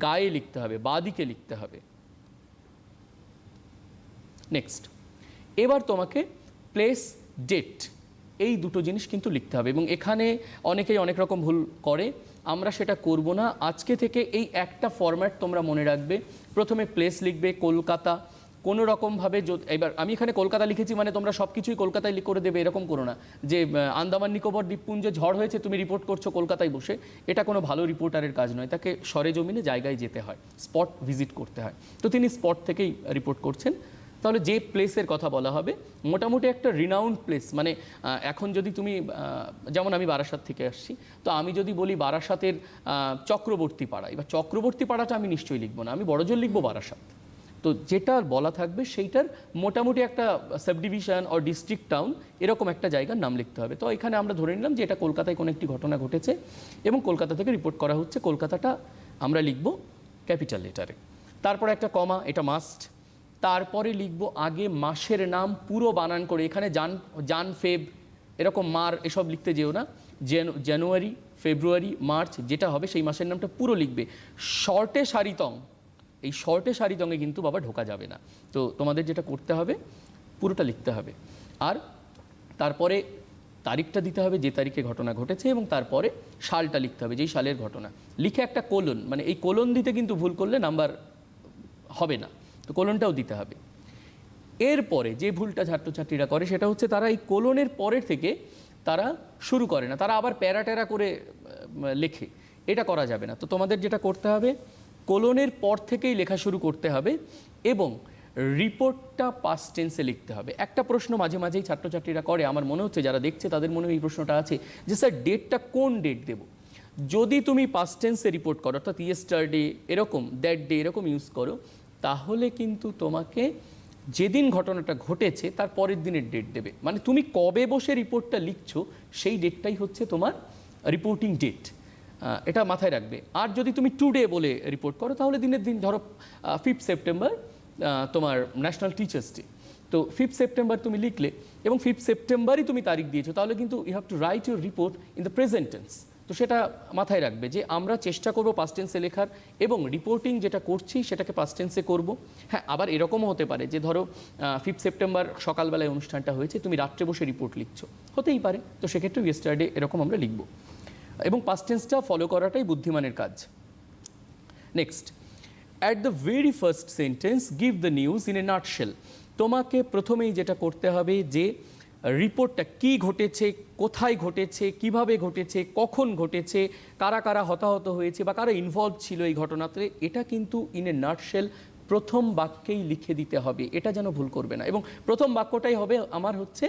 গায়ে লিখতে হবে, বাদিকে লিখতে হবে। নেক্সট, এবার তোমাকে প্লেস, ডেট, এই দুটো জিনিস কিন্তু লিখতে হবে। এবং এখানে অনেকেই অনেক রকম ভুল করে, আমরা সেটা করব না। আজকে থেকে এই একটা ফরম্যাট তোমরা মনে রাখবে। প্রথমে প্লেস লিখবে কলকাতা, কোনো রকমভাবে এবার আমি এখানে কলকাতা লিখেছি মানে তোমরা সব কিছুই কলকাতায় করে দেবে এরকম করো না যে আন্দামান নিকোবর দ্বীপপুঞ্জে ঝড় হয়েছে তুমি রিপোর্ট করছো কলকাতায় বসে, এটা কোনো ভালো রিপোর্টারের কাজ নয়, তাকে সরেজমিনে জায়গায় যেতে হয়, স্পট ভিজিট করতে হয়। তো তিনি স্পট থেকেই রিপোর্ট করছেন। তাহলে যে প্লেসের কথা বলা হবে মোটামুটি একটা রিনাউন্ড প্লেস, মানে এখন যদি তুমি যেমন আমি বারাসাত থেকে আসছি, তো আমি যদি বলি বারাসাতের চক্রবর্তী পাড়া, এবার চক্রবর্তী পাড়াটা আমি নিশ্চয়ই লিখবো না, আমি বড়জোর লিখবো বারাসাত। তো যেটা বলা থাকবে সেইটার মোটামুটি একটা সাবডিভিশন ও ডিস্ট্রিক্ট টাউন এরকম একটা জায়গার নাম লিখতে হবে। তো এখানে আমরা ধরে নিলাম যে এটা কলকাতায় কোনো একটি ঘটনা ঘটেছে এবং কলকাতা থেকে রিপোর্ট করা হচ্ছে, কলকাতাটা আমরা লিখব ক্যাপিটাল লেটারে, তারপরে একটা কমা, এটা মাস্ট। তারপরে লিখব আগে মাসের নাম পুরো বানান করে, এখানে জান ফেব এরকম মার এসব লিখতে যেও না, জানুয়ারি ফেব্রুয়ারি মার্চ যেটা হবে সেই মাসের নামটা পুরো লিখবে। শর্টে সারিতং, এই শর্টে সারিতংয়ে কিন্তু বাবা ঢোকা যাবে না। তো তোমাদের যেটা করতে হবে পুরোটা লিখতে হবে, আর তারপরে তারিখটা দিতে হবে যে তারিখে ঘটনা ঘটেছে, এবং তারপরে সালটা লিখতে হবে যেই সালের ঘটনা, লিখে একটা কোলন, মানে এই কোলন দিতে কিন্তু ভুল করলে নাম্বার হবে না, তো কোলনটাও দিতে হবে। এরপরে যে ভুলটা ছাত্রছাত্রীরা করে সেটা হচ্ছে তারা এই কোলনের পরের থেকে তারা শুরু করে না, তারা আবার প্যারা ট্যারা করে লেখে, এটা করা যাবে না। তো তোমাদের যেটা করতে হবে কোলনের পর থেকেই লেখা শুরু করতে হবে এবং রিপোর্টটা পাস্ট টেন্সে লিখতে হবে। একটা প্রশ্ন মাঝে মাঝেই ছাত্রছাত্রীরা করে, আমার মনে হচ্ছে যারা দেখছে তাদের মনে এই প্রশ্নটা আছে যে স্যার ডেটটা কোন ডেট দেব। যদি তুমি পাস্ট টেন্সে রিপোর্ট করো অর্থাৎ ইয়েস্টারডে এরকম, দ্যাট ডে এরকম ইউজ করো, তাহলে কিন্তু তোমাকে যেদিন ঘটনাটা ঘটেছে তার পরের দিনের ডেট দেবে, মানে তুমি কবে বসে রিপোর্টটা লিখছো সেই ডেটটাই হচ্ছে তোমার রিপোর্টিং ডেট, এটা মাথায় রাখবে। আর যদি তুমি টুডে বলে রিপোর্ট করো তাহলে দিনের দিন, ধরো 5 সেপ্টেম্বর তোমার ন্যাশনাল টিচার্স ডে, তো 5 সেপ্টেম্বর তুমি লিখলে এবং 5 সেপ্টেম্বরই তুমি তারিখ দিয়েছো, তাহলে কিন্তু you have to write your report in the present tense. তো সেটা মাথায় রাখবে যে আমরা চেষ্টা করব পাস্ট টেন্সে লেখার, এবং রিপোর্টিং যেটা করছি সেটাকে পাস্ট টেন্সে করব। হ্যাঁ, আবার এরকমও হতে পারে যে ধরো 5 সেপ্টেম্বর সকালবেলায় অনুষ্ঠানটা হয়েছে, তুমি রাত্রে বসে রিপোর্ট লিখছো, হতেই পারে, তো সেক্ষেত্রে ইয়েস্টারডে এরকম আমরা লিখব, এবং পাস্ট টেন্সটা ফলো করাটাই বুদ্ধিমানের কাজ। Next, at the very first sentence give the news in a nutshell. তোমাকে প্রথমেই যেটা করতে হবে যে রিপোর্টটা কি ঘটেছে, কোথায় ঘটেছে, কিভাবে ঘটেছে, কখন ঘটেছে, কারা কারা হতাহত হয়েছে বা কারা ইনভলভ ছিল এই ঘটনাতে, এটা কিন্তু ইন এ নাটশেল প্রথম বাক্যেই লিখে দিতে হবে, এটা যেন ভুল করবে না। এবং প্রথম বাক্যটাই হবে আমার হচ্ছে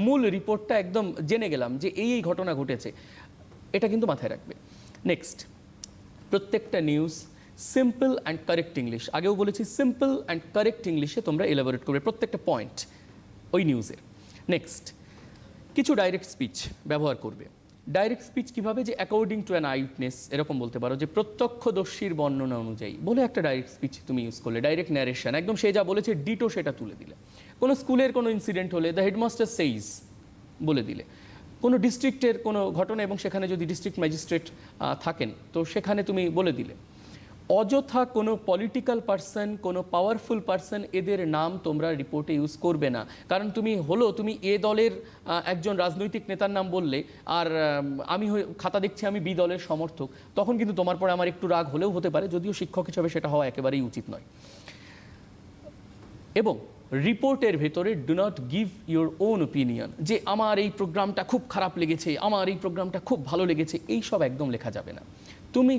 মূল রিপোর্টটা, একদম জেনে গেলাম যে এই ঘটনা ঘটেছে, এটা কিন্তু মাথায় রাখবে। নেক্সট, প্রত্যেকটা news simple and correct English, আগেও বলেছি সিম্পল অ্যান্ড কারেক্ট ইংলিশে তোমরা এলাবোরেট করবে প্রত্যেকটা পয়েন্ট ওই নিউজের। নেক্সট, কিছু ডাইরেক্ট স্পিচ ব্যবহার করবে। ডাইরেক্ট স্পিচ কীভাবে, যে according to an I witness এরকম বলতে পারো, যে প্রত্যক্ষদর্শীর বর্ণনা অনুযায়ী বলে একটা ডাইরেক্ট স্পিচ তুমি ইউজ করলে। ডাইরেক্ট ন্যারেশন, একদম সে যা বলেছে ডিটো সেটা তুলে দিলে। কোনো স্কুলের কোনো ইনসিডেন্ট হলে দ্য হেডমাস্টার সেইজ বলে দিলে। কোনো ডিস্ট্রিক্টের কোনো ঘটনা এবং সেখানে যদি ডিস্ট্রিক্ট ম্যাজিস্ট্রেট থাকেন তো সেখানে তুমি বলে দিলে। অযথা কোনো পলিটিক্যাল পার্সন, কোনো পাওয়ারফুল পার্সন এদের নাম তোমরা রিপোর্টে ইউজ করবে না, কারণ তুমি এ দলের একজন রাজনৈতিক নেতার নাম বললে আর আমি খাতা দেখছি আমি বি দলের সমর্থক, তখন কিন্তু তোমার পরে আমার একটু রাগ হলেও হতে পারে, যদিও শিক্ষক হিসাবে সেটা হওয়া একেবারেই উচিত নয়। এবং রিপোর্টের ভেতরে do not give your own opinion, যে আমার এই প্রোগ্রামটা খুব খারাপ লেগেছে, আমার এই প্রোগ্রামটা খুব ভালো লেগেছে, এই সব একদম লেখা যাবে না।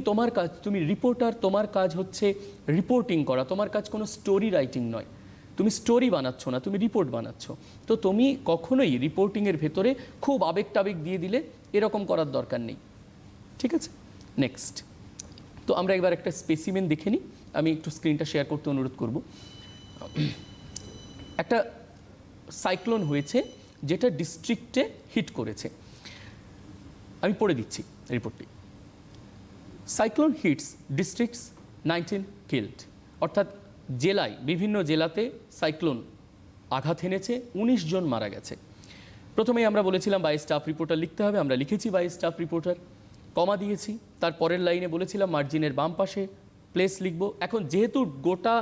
তোমার কাজ, তুমি রিপোর্টার, তোমার কাজ হচ্ছে রিপোর্টিং করা, তোমার কাজ কোনো স্টোরি রাইটিং নয়, তুমি স্টোরি বানাচ্ছ না, তুমি রিপোর্ট বানাচ্ছ। তো তুমি কখনোই রিপোর্টিংয়ের ভেতরে খুব আবেগ টাবেগ দিয়ে দিলে এরকম করার দরকার নেই, ঠিক আছে? নেক্সট, তো আমরা এবার একটা স্পেসিমেন দেখে নিই, আমি একটু স্ক্রিনটা শেয়ার করতে অনুরোধ করব। একটা সাইক্লোন হয়েছে যেটা ডিস্ট্রিক্টে হিট করেছে, আমি পড়ে দিচ্ছি রিপোর্টটি। সাইক্লোন হিটস ডিস্ট্রিক্টস, 19 কিল্ড, অর্থাৎ জেলায়, বিভিন্ন জেলাতে সাইক্লোন আঘাত এনেছে, 19 জন মারা গেছে। প্রথমেই আমরা বলেছিলাম বাই স্টাফ রিপোর্টার লিখতে হবে, আমরা লিখেছি বাই স্টাফ রিপোর্টার, কমা দিয়েছি। তার পরের লাইনে বলেছিলাম মার্জিনের বাম পাশে প্লেস লিখব। এখন যেহেতু গোটা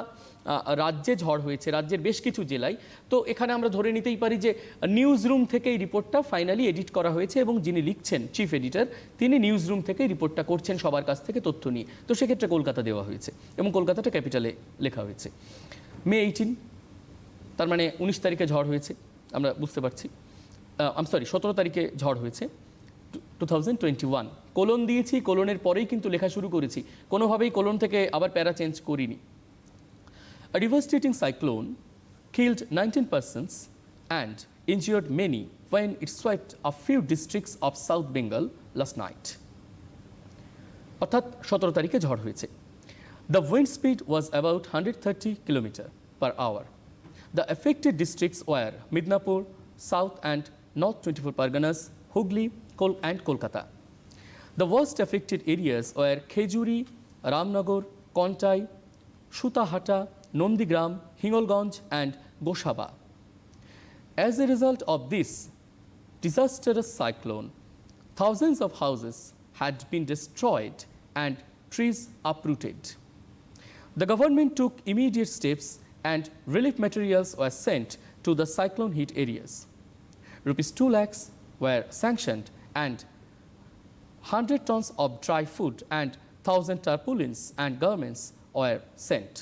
রাজ্যে ঝড় হয়েছে, রাজ্যের বেশ কিছু জেলায়, তো এখানে আমরা ধরে নিতেই পারি যে নিউজ রুম থেকে এই রিপোর্টটা ফাইনালি এডিট করা হয়েছে এবং যিনি লিখছেন চিফ এডিটর, তিনি নিউজ রুম থেকেই রিপোর্টটা করছেন সবার কাছ থেকে তথ্য নিয়ে। তো সেক্ষেত্রে কলকাতা দেওয়া হয়েছে এবং কলকাতাটা ক্যাপিটালে লেখা হয়েছে। মে 18 তার মানে 19 তারিখে ঝড় হয়েছে, আমরা বুঝতে পারছি। আমি সরি 17 তারিখে ঝড় হয়েছে 2021। কোলন দিয়েছি, কোলনের পরেই কিন্তু লেখা শুরু করেছি, কোনোভাবেই কোলন থেকে আবার প্যারা চেঞ্জ করিনি। A devastating cyclone killed 19 persons and injured many when it swept a few districts of South Bengal last night. অর্থাৎ 17 তারিখে ঝড় হয়েছে। The wind speed was about 130 km/h. The affected districts were Midnapur, South and North 24 Parganas, Hooghly and Kolkata. The worst affected areas were Khejuri, Ramnagar, Kontai, Sutahata, Nondigram, Hingolganj and Goshaba. As a result of this disastrous cyclone, thousands of houses had been destroyed and trees uprooted. The government took immediate steps and relief materials were sent to the cyclone hit areas. Rupees 2 lakhs were sanctioned and 100 tons of dry food and 1,000 tarpaulins and garments were sent.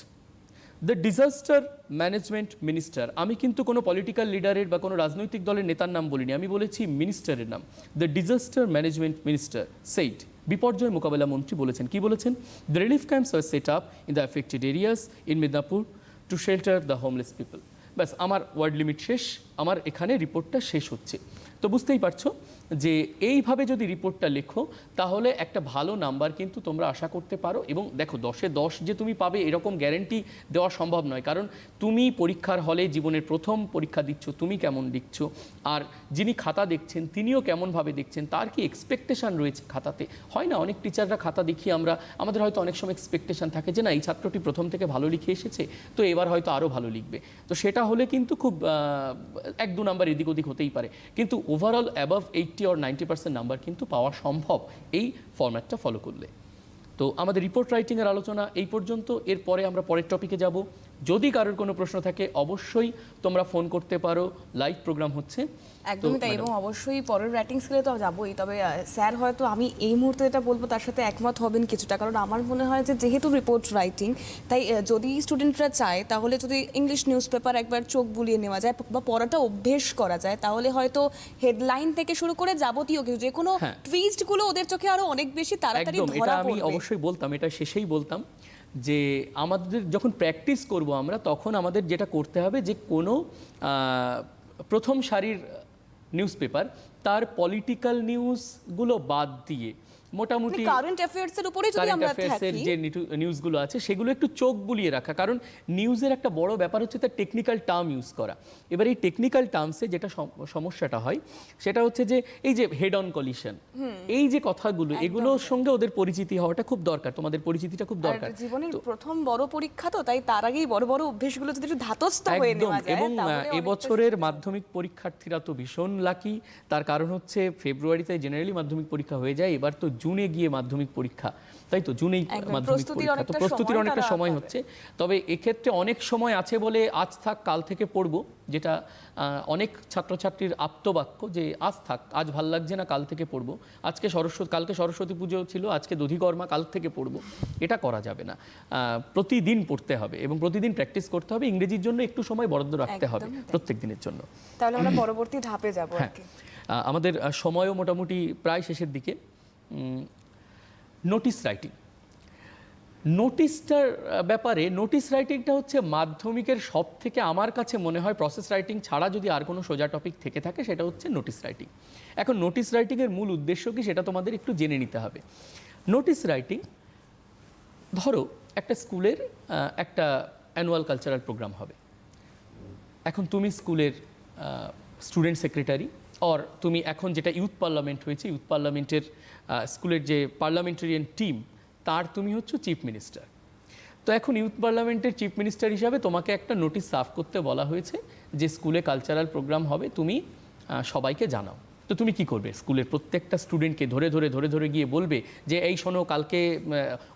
The disaster management minister, আমি কিন্তু কোনো political লিডারের বা কোনো রাজনৈতিক দলের নেতার নাম বলিনি, আমি বলেছি মিনিস্টারের নাম। The disaster management minister said, বিপর্যয় মোকাবেলা মন্ত্রী বলেছেন, কি বলেছেন? The relief camps are set up in the affected areas in Midnapore to shelter the homeless people. ব্যাস, আমার ওয়ার্ড লিমিট শেষ, আমার এখানে রিপোর্টটা শেষ হচ্ছে। তো বুঝতেই পারছো যে এইভাবে যদি রিপোর্টটা লেখো তাহলে একটা ভালো নাম্বার কিন্তু তোমরা আশা করতে পারো। এবং দেখো 10-এ 10 যে তুমি পাবে এরকম গ্যারেন্টি দেওয়া সম্ভব নয়, কারণ তুমি পরীক্ষার হলে জীবনের প্রথম পরীক্ষা দিচ্ছ, তুমি কেমন লিখছো, আর যিনি খাতা দেখছেন তিনিও কেমনভাবে দেখছেন, তার কি এক্সপেকটেশান রয়েছে খাতাতে। হয় না, অনেক টিচাররা খাতা দেখি আমরা, আমাদের হয়তো অনেক সময় এক্সপেকটেশান থাকে যে না এই ছাত্রটি প্রথম থেকে ভালো লিখে এসেছে, তো এবার হয়তো আরও ভালো লিখবে। তো সেটা হলে কিন্তু খুব 1-2 নাম্বার এদিক ওদিক হতেই পারে, কিন্তু ওভারঅল অ্যাবাভ 80 or 90% নাম্বার কিন্তু পাওয়া সম্ভব এই ফরম্যাটটা ফলো করলে। তো আমাদের রিপোর্ট রাইটিংয়ের আলোচনা এই পর্যন্ত, এরপরে আমরা পরের টপিকে যাব। যদি কারোর কোনো প্রশ্ন থাকে অবশ্যই তোমরা ফোন করতে পারো, লাইভ প্রোগ্রাম হচ্ছে। একদমই তাই, এবং অবশ্যই পরের রাইটিং স্কিলে তো যাবোই, তবে স্যার হয়তো আমি এই মুহূর্তে যেটা বলবো তার সাথে একমত হবেন কিছুটা, কারণ আমার মনে হয় যে যেহেতু রিপোর্ট রাইটিং, তাই যদি স্টুডেন্টরা চায় তাহলে যদি ইংলিশ নিউজ পেপার একবার চোখ বুলিয়ে নেওয়া যায় বা পড়াটা অভ্যেস করা যায়, তাহলে হয়তো হেডলাইন থেকে শুরু করে যাবতীয় কিছু যে কোনো টুইস্টগুলো ওদের চোখে আরো অনেক বেশি তাড়াতাড়ি একদম, ধরা এটা আমি পড়বে। অবশ্যই বলতাম, এটা শেষেই বলতাম যে আমাদের যখন প্র্যাকটিস করব আমরা, তখন আমাদের যেটা করতে হবে যে কোনো প্রথম সারির নিউজ পেপার তার পলিটিক্যাল নিউজগুলো বাদ দিয়ে মোটামুটি কারেন্ট অ্যাফেয়ার্সের উপরে যদি আমরা থাকি, যে নিউজগুলো আছে সেগুলো একটু চোখ বুলিয়ে রাখা, কারণ নিউজের একটা বড় ব্যাপার হচ্ছে তার টেকনিক্যাল টার্ম ইউজ করা। এবার এই টেকনিক্যাল টার্মসে যেটা সমস্যাটা হয় সেটা হচ্ছে যে এই যে হেড অন কলিশন, এই যে কথাগুলো, এগুলোর সঙ্গে ওদের পরিচিতি হওয়াটা খুব দরকার, তোমাদের পরিচিতিটা খুব দরকার। জীবনের প্রথম বড় পরীক্ষা তো, তাই তার আগেই বড় বড় অভ্যেসগুলো যদি একটু ধাতস্থ হয়ে নেওয়া যায়। এবং এবছরের মাধ্যমিক পরীক্ষার্থীরা তো ভীষণ লাকি, তার কারণ হচ্ছে ফেব্রুয়ারিতে জেনারেলি মাধ্যমিক পরীক্ষা হয়ে যায়, এবার তো জুনে গিয়ে মাধ্যমিক পরীক্ষা, তাই তো জুনেই মাধ্যমিক পরীক্ষা, তো প্রস্তুতির অনেকটা সময় হচ্ছে। তবে এক্ষেত্রে অনেক সময় আছে বলে আজ থাক কাল থেকে পড়বো, যেটা অনেক ছাত্রছাত্রীর আপ্তবাক্য যে আজ থাক, আজ ভাল লাগছে না কাল থেকে পড়বো, কালকে সরস্বতী পুজো ছিল, আজকে দধিকর্মা, কাল থেকে পড়বো, এটা করা যাবে না। প্রতিদিন পড়তে হবে এবং প্রতিদিন প্র্যাকটিস করতে হবে। ইংরেজির জন্য একটু সময় বরাদ্দ রাখতে হবে প্রত্যেক দিনের জন্য। তাহলে আমরা পরবর্তী ধাপে যাব। আমাদের সময়ও মোটামুটি প্রায় শেষের দিকে। নোটিশ রাইটিং, নোটিশটার ব্যাপারে, নোটিশ রাইটিংটা হচ্ছে মাধ্যমিকের সব থেকে আমার কাছে মনে হয় প্রসেস রাইটিং ছাড়া যদি আর কোনো সোজা টপিক থেকে থাকে সেটা হচ্ছে নোটিশ রাইটিং। এখন নোটিশ রাইটিংয়ের মূল উদ্দেশ্য কি সেটা তোমাদের একটু জেনে নিতে হবে। নোটিশ রাইটিং, ধরো একটা স্কুলের একটা অ্যানুয়াল কালচারাল প্রোগ্রাম হবে, এখন তুমি স্কুলের স্টুডেন্ট সেক্রেটারি, অর তুমি এখন যেটা ইউথ পার্লামেন্ট হয়েছে, ইউথ পার্লামেন্টের স্কুলের যে পার্লামেন্টারিয়ান টিম, তার তুমি হচ্ছে চিফ মিনিস্টার। তো এখন ইউথ পার্লামেন্টের চিফ মিনিস্টার হিসাবে তোমাকে একটা নোটিশ সার্ভ করতে বলা হয়েছে যে স্কুলে কালচারাল প্রোগ্রাম হবে, তুমি সবাইকে জানাও। তো তুমি কি করবে? স্কুলের প্রত্যেকটা স্টুডেন্টকে ধরে ধরে ধরে ধরে গিয়ে বলবে যে এই শোনো, কালকে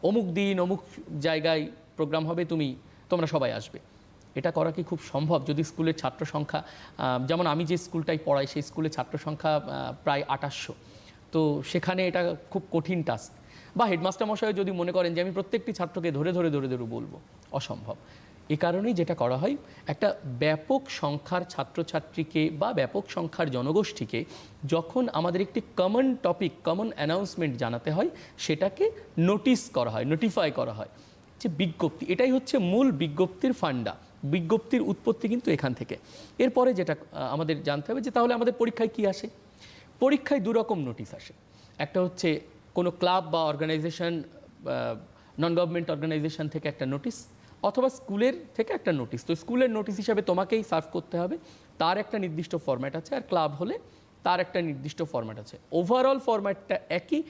অমুক দিন অমুক জায়গায় প্রোগ্রাম হবে, তোমরা সবাই আসবে। এটা করা কি খুব সম্ভব? যদি স্কুলের ছাত্র সংখ্যা, যেমন আমি যে স্কুলটাই পড়াই সেই স্কুলের ছাত্র সংখ্যা প্রায় 2800, তো সেখানে এটা খুব কঠিন টাস্ক। বা হেডমাস্টার মশাই যদি মনে করেন যে আমি প্রত্যেকটি ছাত্রকে ধরে ধরে ধরে ধরে বলবো, অসম্ভব। এ কারণেই যেটা করা হয়, একটা ব্যাপক সংখ্যার ছাত্রছাত্রীকে বা ব্যাপক সংখ্যার জনগোষ্ঠীকে যখন আমাদের একটি কমন টপিক, কমন অ্যানাউন্সমেন্ট জানাতে হয়, সেটাকে নোটিস করা হয়, নোটিফাই করা হয়। যে বিজ্ঞপ্তি, এটাই হচ্ছে মূল বিজ্ঞপ্তির ফান্ডা। বিজ্ঞপ্তির উৎপত্তি কিন্তু এখান থেকে। এরপরে যেটা আমাদের জানতে হবে যে তাহলে আমাদের পরীক্ষায় কি আসে। পরীক্ষায় দুরকম নোটিশ আসে। একটা হচ্ছে কোনো ক্লাব বা অর্গানাইজেশন, নন গভর্নমেন্ট অর্গানাইজেশন থেকে একটা নোটিশ, অথবা স্কুলের থেকে একটা নোটিশ। তো স্কুলের নোটিশ হিসাবে তোমাকেই সার্ভ করতে হবে, তার একটা নির্দিষ্ট ফরম্যাট আছে, আর ক্লাব হলে তার একটা নির্দিষ্ট ফরম্যাট আছে। ওভারঅল ফরম্যাটটা একই,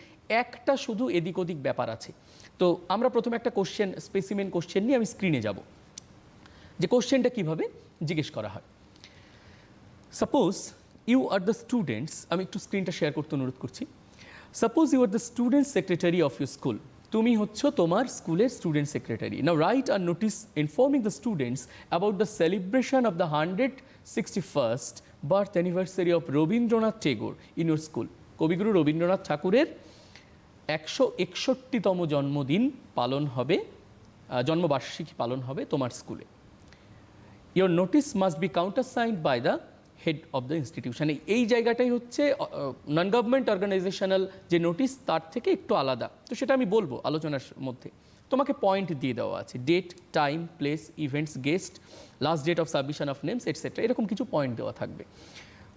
একটা শুধু এদিক ওদিক ব্যাপার আছে। তো আমরা প্রথমে একটা কোশ্চেন, স্পেসিমেন কোশ্চেন নিয়ে আমি স্ক্রিনে যাব, যে কোশ্চেনটা কীভাবে জিজ্ঞেস করা হয়। Suppose you are the students, আমি একটু স্ক্রিনটা শেয়ার করতে অনুরোধ করছি। Suppose you are the student secretary of your school, তুমি হচ্ছ তোমার স্কুলের student secretary. Now write a notice informing the students about the celebration of the 161st birth anniversary of Rabindranath Tagore in your school. কবিগুরু রবীন্দ্রনাথ ঠাকুরের 161তম জন্মদিন পালন হবে, জন্মবার্ষিকী পালন হবে তোমার স্কুলে। Your notice must be countersigned by the head of the institution. এই জায়গাটাই হচ্ছে নন গভর্নমেন্ট অর্গানাইজেশনাল যে নোটিস, তার থেকে একটু আলাদা। তো সেটা আমি বলবো আলোচনার মধ্যে। তোমাকে পয়েন্ট দিয়ে দেওয়া আছে, date, time, place, events, guest, last date of submission of names etcetera, এরকম কিছু পয়েন্ট দেওয়া থাকবে।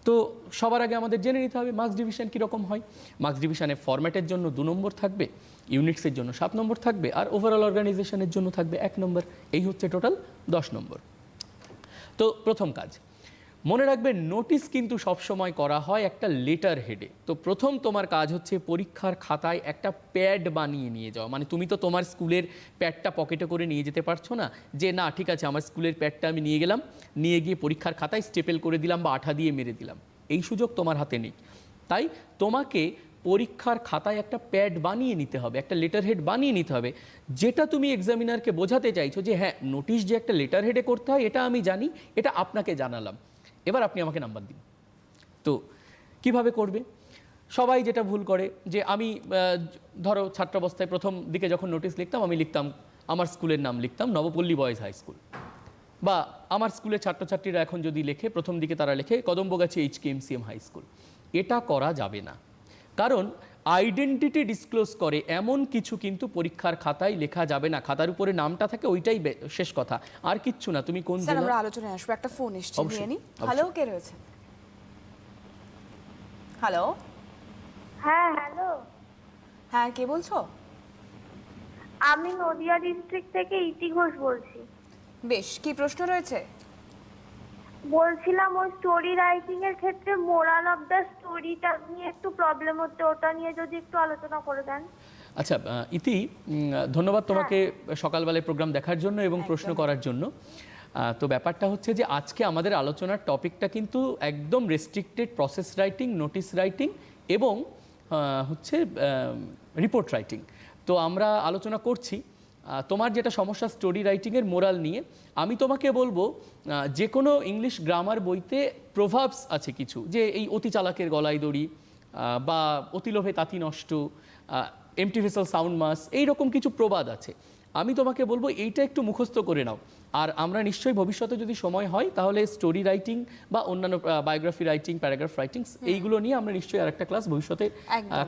তো সবার আগে আমাদের জেনে নিতে হবে মার্কস ডিভিশন কীরকম হয়। মার্কস ডিভিশনে ফরম্যাটের জন্য 2 নম্বর থাকবে, ইউনিটসের জন্য 7 নম্বর থাকবে, আর ওভারঅল অর্গানাইজেশনের জন্য থাকবে 1 নম্বর। এই হচ্ছে টোটাল 10 নম্বর। তো প্রথম কাজ মনে রাখবে, নোটিশ কিন্তু সবসময় করা হয় একটা লেটার হেডে। তো প্রথম তোমার কাজ হচ্ছে পরীক্ষার খাতায় একটা প্যাড বানিয়ে নিয়ে যাও। মানে তুমি তো তোমার স্কুলের প্যাডটা পকেটে করে নিয়ে যেতে পারছো না, যে না ঠিক আছে আমার স্কুলের প্যাডটা আমি নিয়ে গেলাম, নিয়ে গিয়ে পরীক্ষার খাতায় স্টেপেল করে দিলাম বা আঠা দিয়ে মেরে দিলাম। এই সুযোগ তোমার হাতে নেই। তাই তোমাকে পরীক্ষার খাতায় একটা প্যাড বানিয়ে নিতে হবে, একটা লেটার হেড বানিয়ে নিতে হবে, যেটা তুমি এক্সামিনারকে বোঝাতে চাইছো যে হ্যাঁ নোটিশ যে একটা লেটার হেডে করতে হয় এটা আমি জানি, এটা আপনাকে জানালাম, এবার আপনি আমাকে নাম্বার দিন। তো কিভাবে করবে? সবাই যেটা ভুল করে যে আমি ধরো ছাত্রাবস্থায় প্রথম দিকে যখন নোটিশ লিখতাম, আমি লিখতাম আমার স্কুলের নাম লিখতাম নবপল্লী বয়েজ হাই স্কুল, বা আমার স্কুলের ছাত্রছাত্রীরা এখন যদি লেখে প্রথম দিকে তারা লেখে কদম্বগাছি HKMCM হাই স্কুল। এটা করা যাবে না, কারণ আইডেন্টিটি ডিসক্লোজ করে এমন কিছু কিন্তু পরীক্ষার খাতায় লেখা যাবে না। খাতার উপরে নামটা থাকে, ওইটাই শেষ কথা, আর কিচ্ছু না। তুমি কোন স্যার আমরা আলোচনায় আসবো, একটা ফোন এসছে, নিয়ে নি। হ্যালো, কে রয়েছে? হ্যালো। হ্যাঁ হ্যালো, হ্যাঁ কে বলছো? আমি নদিয়া ডিস্ট্রিক্ট থেকে ইতি ঘোষ বলছি। বেশ, কি প্রশ্ন রয়েছে? বলছিলাম ওই স্টোরি রাইটিং এর ক্ষেত্রে মোরাল অফ দ্য স্টোরিটা নিয়ে একটু প্রবলেম হচ্ছে, ওটা নিয়ে যদি একটু আলোচনা করে দেন। আচ্ছা ইতি, ধন্যবাদ তোমাকে সকালবেলায় প্রোগ্রাম দেখার জন্য এবং প্রশ্ন করার জন্য। তো ব্যাপারটা হচ্ছে যে আজকে আমাদের আলোচনার টপিকটা কিন্তু একদম restricted process writing, notice writing এবং হচ্ছে রিপোর্ট রাইটিং। তো আমরা আলোচনা করছি তোমার যেটা সমস্যা স্টোরি রাইটিংয়ের মোরাল নিয়ে। আমি তোমাকে বলবো যে কোনো ইংলিশ গ্রামার বইতে প্রভাবস আছে কিছু, যে এই অতি চালাকের গলায় দড়ি বা অতি লোভে তাঁতি নষ্ট, এমটি ভেসেল সাউন্ড মাস, এইরকম কিছু প্রবাদ আছে। আমি তোমাকে বলবো এইটা একটু মুখস্থ করে নাও। আর আমরা নিশ্চয়ই ভবিষ্যতে যদি সময় হয় তাহলে স্টোরি রাইটিং বা অন্যান্য বায়োগ্রাফি রাইটিং, প্যারাগ্রাফ রাইটিং, এইগুলো নিয়ে আমরা নিশ্চয়ই আরেকটা ক্লাস ভবিষ্যতে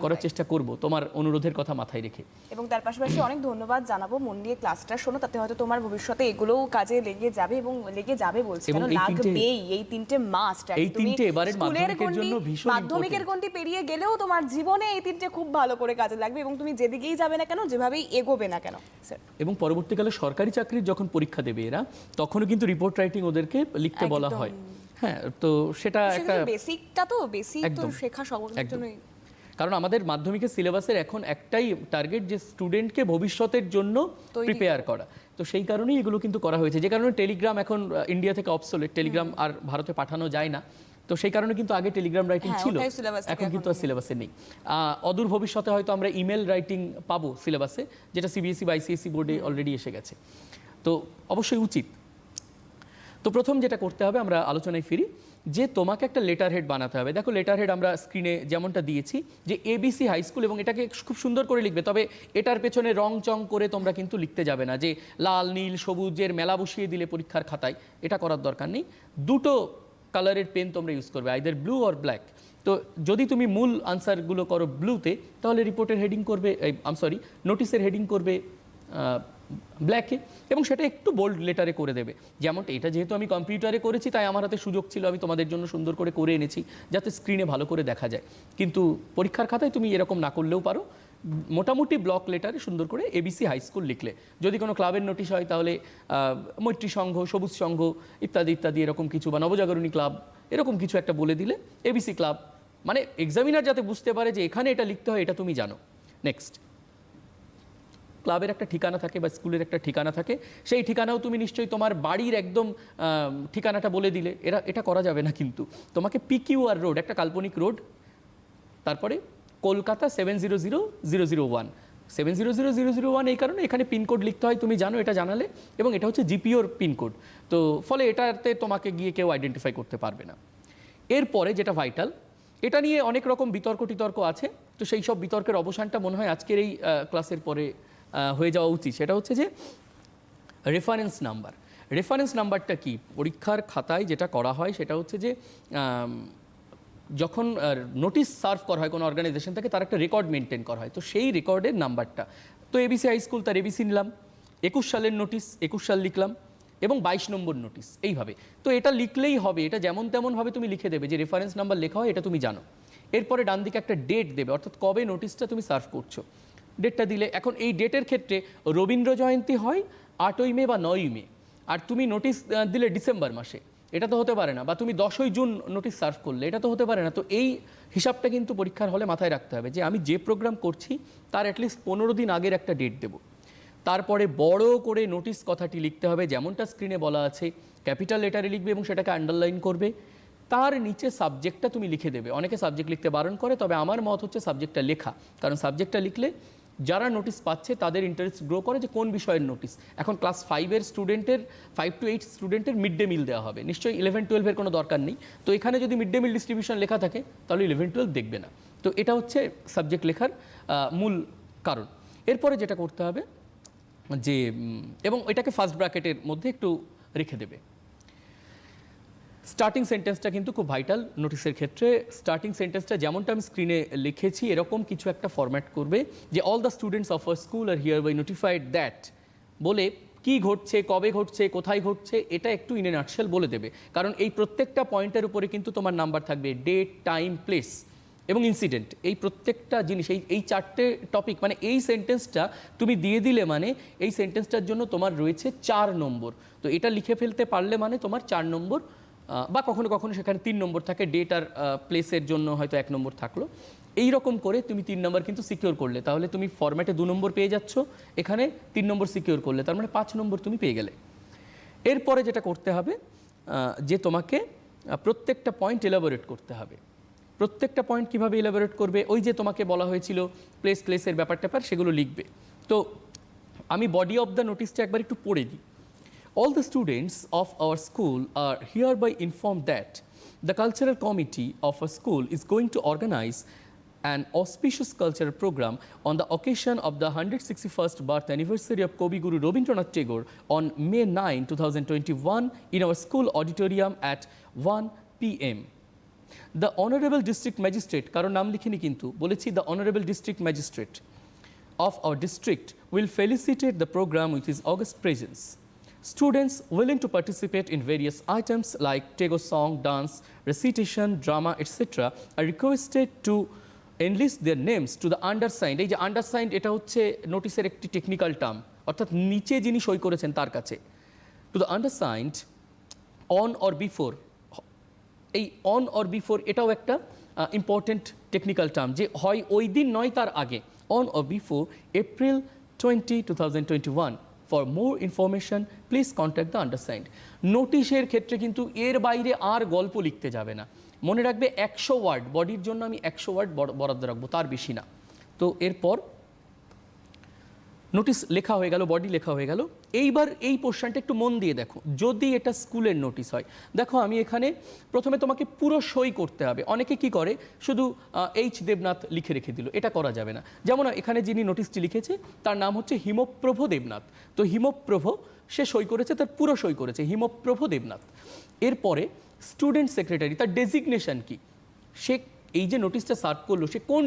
করার চেষ্টা করব, তোমার অনুরোধের কথা মাথায় রেখে। এবং তার পাশাপাশি অনেক ধন্যবাদ জানাবো, মন দিয়ে ক্লাসটা শোনো, তাতে হয়তো তোমার ভবিষ্যতে এগুলোও কাজে লেগে যাবে, এবং লেগে যাবে বলছি কেন, লাগবেই। এই তিনটে মাস্ট। এই তিনটে এবারের মাধ্যমিকের জন্য ভীষণ মাধ্যমিকের গন্ডি পেরিয়ে গেলেও তোমার জীবনে এই তিনটে খুব ভালো করে কাজে লাগবে, এবং তুমি যেদিকেই যাবে না কেন, যেভাবেই এগোবে না কেন স্যার। এবং পরবর্তীকালে সরকারি চাকরির যখন পরীক্ষা দেবে এরা, তখনও কিন্তু রিপোর্ট রাইটিং ওদেরকে লিখতে বলা হয়। হ্যাঁ, তো সেটা একটা বেসিকটা, তো বেসিক তো শেখা সবার জন্যই। কারণ আমাদের মাধ্যমিকের সিলেবাসের এখন একটাই টার্গেট, যে স্টুডেন্টকে ভবিষ্যতের জন্য প্রিপেয়ার করা। তো সেই কারণেই এগুলো কিন্তু করা হয়েছে, যে কারণে টেলিগ্রাম এখন ইন্ডিয়া থেকে অবসোলেট, টেলিগ্রাম আর ভারতে পাঠানো যায় না। তো সেই কারণে কিন্তু আগে টেলিগ্রাম রাইটিং ছিল, এখন কিন্তু আর সিলেবাসে নেই। অদূর ভবিষ্যতে হয়তো আমরা ইমেল রাইটিং পাবো সিলেবাসে, যেটা সিবিএসই বা আইসিএসসি বোর্ডে অলরেডি এসে গেছে। তো অবশ্যই উচিত। তো প্রথম যেটা করতে হবে, আমরা আলোচনায় ফিরি, যে তোমাকে একটা লেটার হেড বানাতে হবে। দেখো লেটার হেড আমরা স্ক্রিনে যেমনটা দিয়েছি, যে এবিসি হাই স্কুল, এবং এটাকে খুব সুন্দর করে লিখবে। তবে এটার পেছনে রং চং করে তোমরা কিন্তু লিখতে যাবে না, যে লাল নীল সবুজের মেলা বসিয়ে দিলে পরীক্ষার খাতায়, এটা করার দরকার নেই। দুটো কালারের পেন তোমরা ইউজ করবে, আইদার ব্লু অর ব্ল্যাক। তো যদি তুমি মূল আনসারগুলো করো ব্লুতে, তাহলে রিপোর্টের হেডিং করবে, নোটিসের হেডিং করবে ব্ল্যাকে, এবং সেটা একটু বোল্ড লেটারে করে দেবে। যেমনটা এটা যেহেতু আমি কম্পিউটারে করেছি, তাই আমার হাতে সুযোগ ছিল, আমি তোমাদের জন্য সুন্দর করে এনেছি যাতে স্ক্রিনে ভালো করে দেখা যায়। কিন্তু পরীক্ষার খাতায় তুমি এরকম না করলেও পারো, মোটামুটি ব্লক লেটারে সুন্দর করে এবিসি হাই স্কুল লিখলে। যদি কোনো ক্লাবের নোটিশ হয় তাহলে মৈত্রী সংঘ, সবুজ সংঘ ইত্যাদি ইত্যাদি এরকম কিছু, বা নবজাগরণী ক্লাব এরকম কিছু একটা বলে দিলে, এবিসি ক্লাব, মানে এক্সামিনার যাতে বুঝতে পারে যে এখানে এটা লিখতে হয়, এটা তুমি জানো। নেক্সট, ক্লাবের একটা ঠিকানা থাকে বা স্কুলের একটা ঠিকানা থাকে, সেই ঠিকানাও তুমি নিশ্চয়ই তোমার বাড়ির একদম ঠিকানাটা বলে দিলে, এটা করা যাবে না। কিন্তু তোমাকে পিকিউআর রোড, একটা কাল্পনিক রোড, তারপরে কলকাতা 700001, 700001 এই কারণে এখানে পিনকোড লিখতে হয়, তুমি জানো, এটা জানালে, এবং এটা হচ্ছে জিপিওর পিনকোড। তো ফলে এটাতে তোমাকে গিয়ে কেউ আইডেন্টিফাই করতে পারবে না। এরপরে যেটা ভাইটাল, এটা নিয়ে অনেক রকম বিতর্ক টিতর্ক আছে, তো সেই সব বিতর্কের অবসানটা মনে হয় আজকের এই ক্লাসের পরে হয়ে যাওয়া উচিত। সেটা হচ্ছে যে রেফারেন্স নাম্বার। রেফারেন্স নাম্বারটা কি? পরীক্ষার খাতায় যেটা করা হয় সেটা হচ্ছে যে যখন নোটিশ সার্ভ করা হয় কোনো অর্গানাইজেশন থেকে, তার একটা রেকর্ড মেনটেন করা হয়, তো সেই রেকর্ডের নাম্বারটা, তো এবিসি হাই স্কুল তার এবিসি নিলাম, 21 সালের নোটিশ 21 সাল লিখলাম, এবং 22 নম্বর নোটিশ, এইভাবে। তো এটা লিখলেই হবে, এটা যেমন তেমনভাবে তুমি লিখে দেবে, যে রেফারেন্স নাম্বার লেখা হয় এটা তুমি জানো। এরপরে ডান দিকে একটা ডেট দেবে, অর্থাৎ কবে নোটিশটা তুমি সার্ভ করছো, ডেটটা দিলে। এখন এই ডেটের ক্ষেত্রে রবীন্দ্র জয়ন্তী হয় 8ই মে বা 9ই মে, আর তুমি নোটিশ দিলে ডিসেম্বর মাসে, এটা তো হতে পারে না। বা তুমি 10ই জুন নোটিশ সার্ভ করলে, এটা তো হতে পারে না। তো এই হিসাবটা কিন্তু পরীক্ষার হলে মাথায় রাখতে হবে, যে আমি যে প্রোগ্রাম করছি তার অ্যাটলিস্ট 15 দিন আগের একটা ডেট দেবো। তারপরে বড় করে নোটিশ কথাটি লিখতে হবে, যেমনটা স্ক্রিনে বলা আছে, ক্যাপিটাল লেটারে লিখবে এবং সেটাকে আন্ডারলাইন করবে। তার নিচে সাবজেক্টটা তুমি লিখে দেবে। অনেকে সাবজেক্ট লিখতে বারণ করে, তবে আমার মত হচ্ছে সাবজেক্টটা লেখা, কারণ সাবজেক্টটা লিখলে যারা নোটিশ পাচ্ছে তাদের ইন্টারেস্ট গ্রো করে যে কোন বিষয়ের নোটিশ। এখন ক্লাস 5-এর স্টুডেন্টের, 5 to 8 স্টুডেন্টের মিড ডে মিল দেওয়া হবে, নিশ্চয়ই 11-12-এর কোনো দরকার নেই। তো এখানে যদি মিড ডে মিল ডিস্ট্রিবিউশন লেখা থাকে, তাহলে 11-12 দেখবে না। তো এটা হচ্ছে সাবজেক্ট লেখার মূল কারণ। এরপরে যেটা করতে হবে যে, এবং এটাকে ফার্স্ট ব্র্যাকেটের মধ্যে একটু রেখে দেবে। স্টার্টিং সেন্টেন্সটা কিন্তু খুব ভাইটাল নোটিসের ক্ষেত্রে। স্টার্টিং সেন্টেন্সটা যেমনটা আমি স্ক্রিনে লিখেছি এরকম কিছু একটা ফরম্যাট করবে, যে all the students of a school are hereby notified that, বলে কি ঘটছে, কবে ঘটছে, কোথায় ঘটছে, এটা একটু ইন এ নাটশেল বলে দেবে। কারণ এই প্রত্যেকটা পয়েন্টের উপরে কিন্তু তোমার নাম্বার থাকবে, ডেট, টাইম, প্লেস এবং ইনসিডেন্ট। এই প্রত্যেকটা জিনিস, এই 4টে টপিক, মানে এই সেন্টেন্সটা তুমি দিয়ে দিলে মানে এই সেন্টেন্সটার জন্য তোমার রয়েছে 4 নম্বর। তো এটা লিখে ফেলতে পারলে মানে তোমার 4 নম্বর, বা কখনো কখনো সেখানে 3 নম্বর থাকে, ডেট আর প্লেসের জন্য হয়তো 1 নম্বর থাকলো। এই রকম করে তুমি 3 নম্বর কিন্তু সিকিউর করলে, তাহলে তুমি ফরম্যাটে 2 নম্বর পেয়ে যাচ্ছ, এখানে 3 নম্বর সিকিউর করলে, তার মানে 5 নম্বর তুমি পেয়ে গেলে। এরপরে যেটা করতে হবে, যে তোমাকে প্রত্যেকটা পয়েন্ট এলাবোরেট করতে হবে। প্রত্যেকটা পয়েন্ট কীভাবে এলাবোরেট করবে, ওই যে তোমাকে বলা হয়েছিল প্লেসের ব্যাপার সেগুলো লিখবে। তো আমি বডি অফ দ্য নোটিশটা একবার একটু পড়ে দিই। All the students of our school are hereby informed that the cultural committee of a school is going to organize an auspicious cultural program on the occasion of the 161st birth anniversary of Kavi Guru Rabindranath Tagore on May 9, 2021 in our school auditorium at 1 p.m. The Honorable District Magistrate, কারণ নাম লিখিনি কিন্তু বলেছি, the Honorable District Magistrate of our district will felicitate the program with his august presence. Students willing to participate in various items like Tagore song, dance, recitation, drama, etc. are requested to enlist their names to the undersigned. এই যে undersigned, এটা হচ্ছে নোটিসের একটি technical term, অর্থাৎ নিচে যিনি সই করেছেন তার কাছে। To the undersigned on or before, এই অন অর বিফোর এটাও একটা ইম্পর্টেন্ট টেকনিক্যাল টার্ম, যে হয় ওই দিন নয় তার আগে, on or before April 20, 2021. For more information, please contact the undersigned. নোটিশের ক্ষেত্রে কিন্তু এর বাইরে আর গল্প লিখতে যাবে না। মনে রাখবে 100 ওয়ার্ড, বডির জন্য আমি 100 ওয়ার্ড বরাদ্দ রাখবো, তার বেশি না। তো এরপর নোটিশ লেখা হয়ে গেল, বডি লেখা হয়ে গেল। এইবার এই পোর্শনটা একটু মন দিয়ে দেখো, যদি এটা স্কুলের নোটিশ হয়, দেখো আমি এখানে প্রথমে তোমাকে পুরো সই করতে হবে। অনেকে কি করে শুধু এইচ দেবনাথ লিখে রেখে দিল, এটা করা যাবে না। যেমন এখানে যিনি নোটিশটি লিখেছে তার নাম হচ্ছে হিমপ্রভ দেবনাথ, তো হিমপ্রভ সে সই করেছে, তার পুরো সই করেছে হিমপ্রভ দেবনাথ। এরপরে স্টুডেন্ট সেক্রেটারি, তার ডেজিগনেশন কি, সে এই যে নোটিশটা সার্ভ করলো সে কোন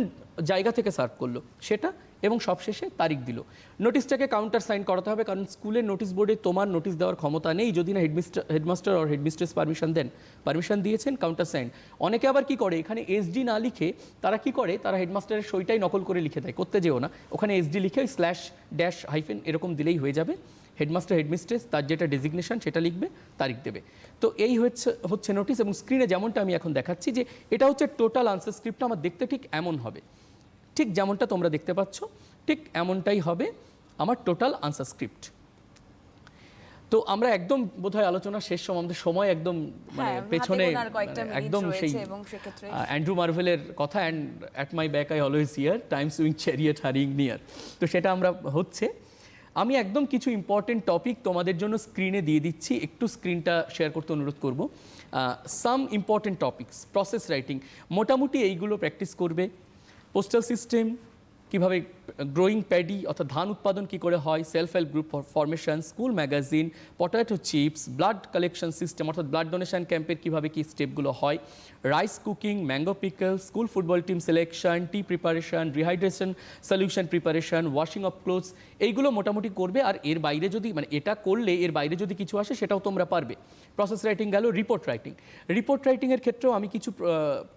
জায়গা থেকে সার্ভ করলো সেটা, এবং সবশেষে তারিখ দিল। নোটিশটাকে কাউন্টার সাইন করাতে হবে, কারণ স্কুলের নোটিশ বোর্ডে তোমার নোটিশ দেওয়ার ক্ষমতা নেই যদি না হেডমাস্টার আর হেডমিস্ট্রেস পারমিশন দেন। পারমিশন দিয়েছেন, কাউন্টার সাইন। অনেকে আবার কি করে, এখানে এসডি না লিখে তারা কি করে, তারা হেডমাস্টারের সইটাই নকল করে লিখে দেয়। করতে যেও না, ওখানে এসডি লিখে ওই স্ল্যাশ ড্যাশ হাইফেন এরকম দিলেই হয়ে যাবে। হেডমাস্টার হেডমিস্ট্রেস তার যেটা ডেজিগনেশন সেটা লিখবে, তারিখ দেবে। তো এই হচ্ছে নোটিশ। এবং স্ক্রিনে যেমনটা আমি এখন দেখাচ্ছি যে এটা হচ্ছে টোটাল আনসার স্ক্রিপ্টটা, আমার দেখতে ঠিক এমন হবে, ঠিক যেমনটা তোমরা দেখতে পাচ্ছ ঠিক এমনটাই হবে আমার টোটাল আনসার স্ক্রিপ্ট। তো আমরা একদম বোধহয় আলোচনা শেষ আমাদের সময় একদম মানে পেছনে একদম সেই অ্যান্ড্রু মার্ভেলের কথা, and at my back I always hear time swing chariot hurrying near. তো সেটা আমরা হচ্ছে, আমি একদম কিছু ইম্পর্টেন্ট টপিক তোমাদের জন্য স্ক্রিনে দিয়ে দিচ্ছি, একটু স্ক্রিনটা শেয়ার করতে অনুরোধ করব। Some important topics, process writing, মোটামুটি এইগুলো প্র্যাকটিস করবে। পোস্টাল সিস্টেম, কীভাবে গ্রোয়িং প্যাডি অর্থাৎ ধান উৎপাদন কী করে হয়, self help group formation, school magazine, potato chips, blood collection system অর্থাৎ ব্লাড ডোনেশন ক্যাম্পের কীভাবে কী স্টেপগুলো হয়, rice cooking, mango pickle, school football team selection, T preparation, rehydration solution preparation, washing of clothes, এইগুলো মোটামুটি করবে। আর এর বাইরে যদি মানে এটা করলে এর বাইরে যদি কিছু আসে সেটাও তোমরা পারবে। প্রসেস রাইটিং গেল। রিপোর্ট রাইটিং, রিপোর্ট রাইটিংয়ের ক্ষেত্রেও আমি কিছু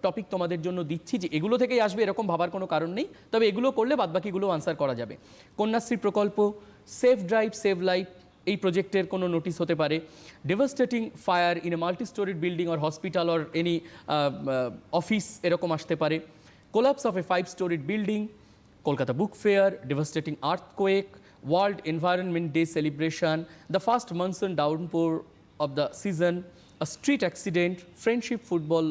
টপিক তোমাদের জন্য দিচ্ছি যে এগুলো থেকেই আসবে এরকম ভাবার কোনো কারণ নেই, তবে এগুলো করলে বাদবাকিগুলো আনসার করা যাবে। কন্যাশ্রী প্রকল্প, সেফ ড্রাইভ সেভ লাইফ, এই প্রজেক্টের কোনো নোটিশ হতে পারে। Devastating fire in a multi storied building or hospital or any office, এরকম আসতে পারে। Collapse of A 5 storied building, Kolkata book fair, devastating earthquake, world environment day celebration, the first monsoon ডাউনপোর of the season, a street accident, friendship football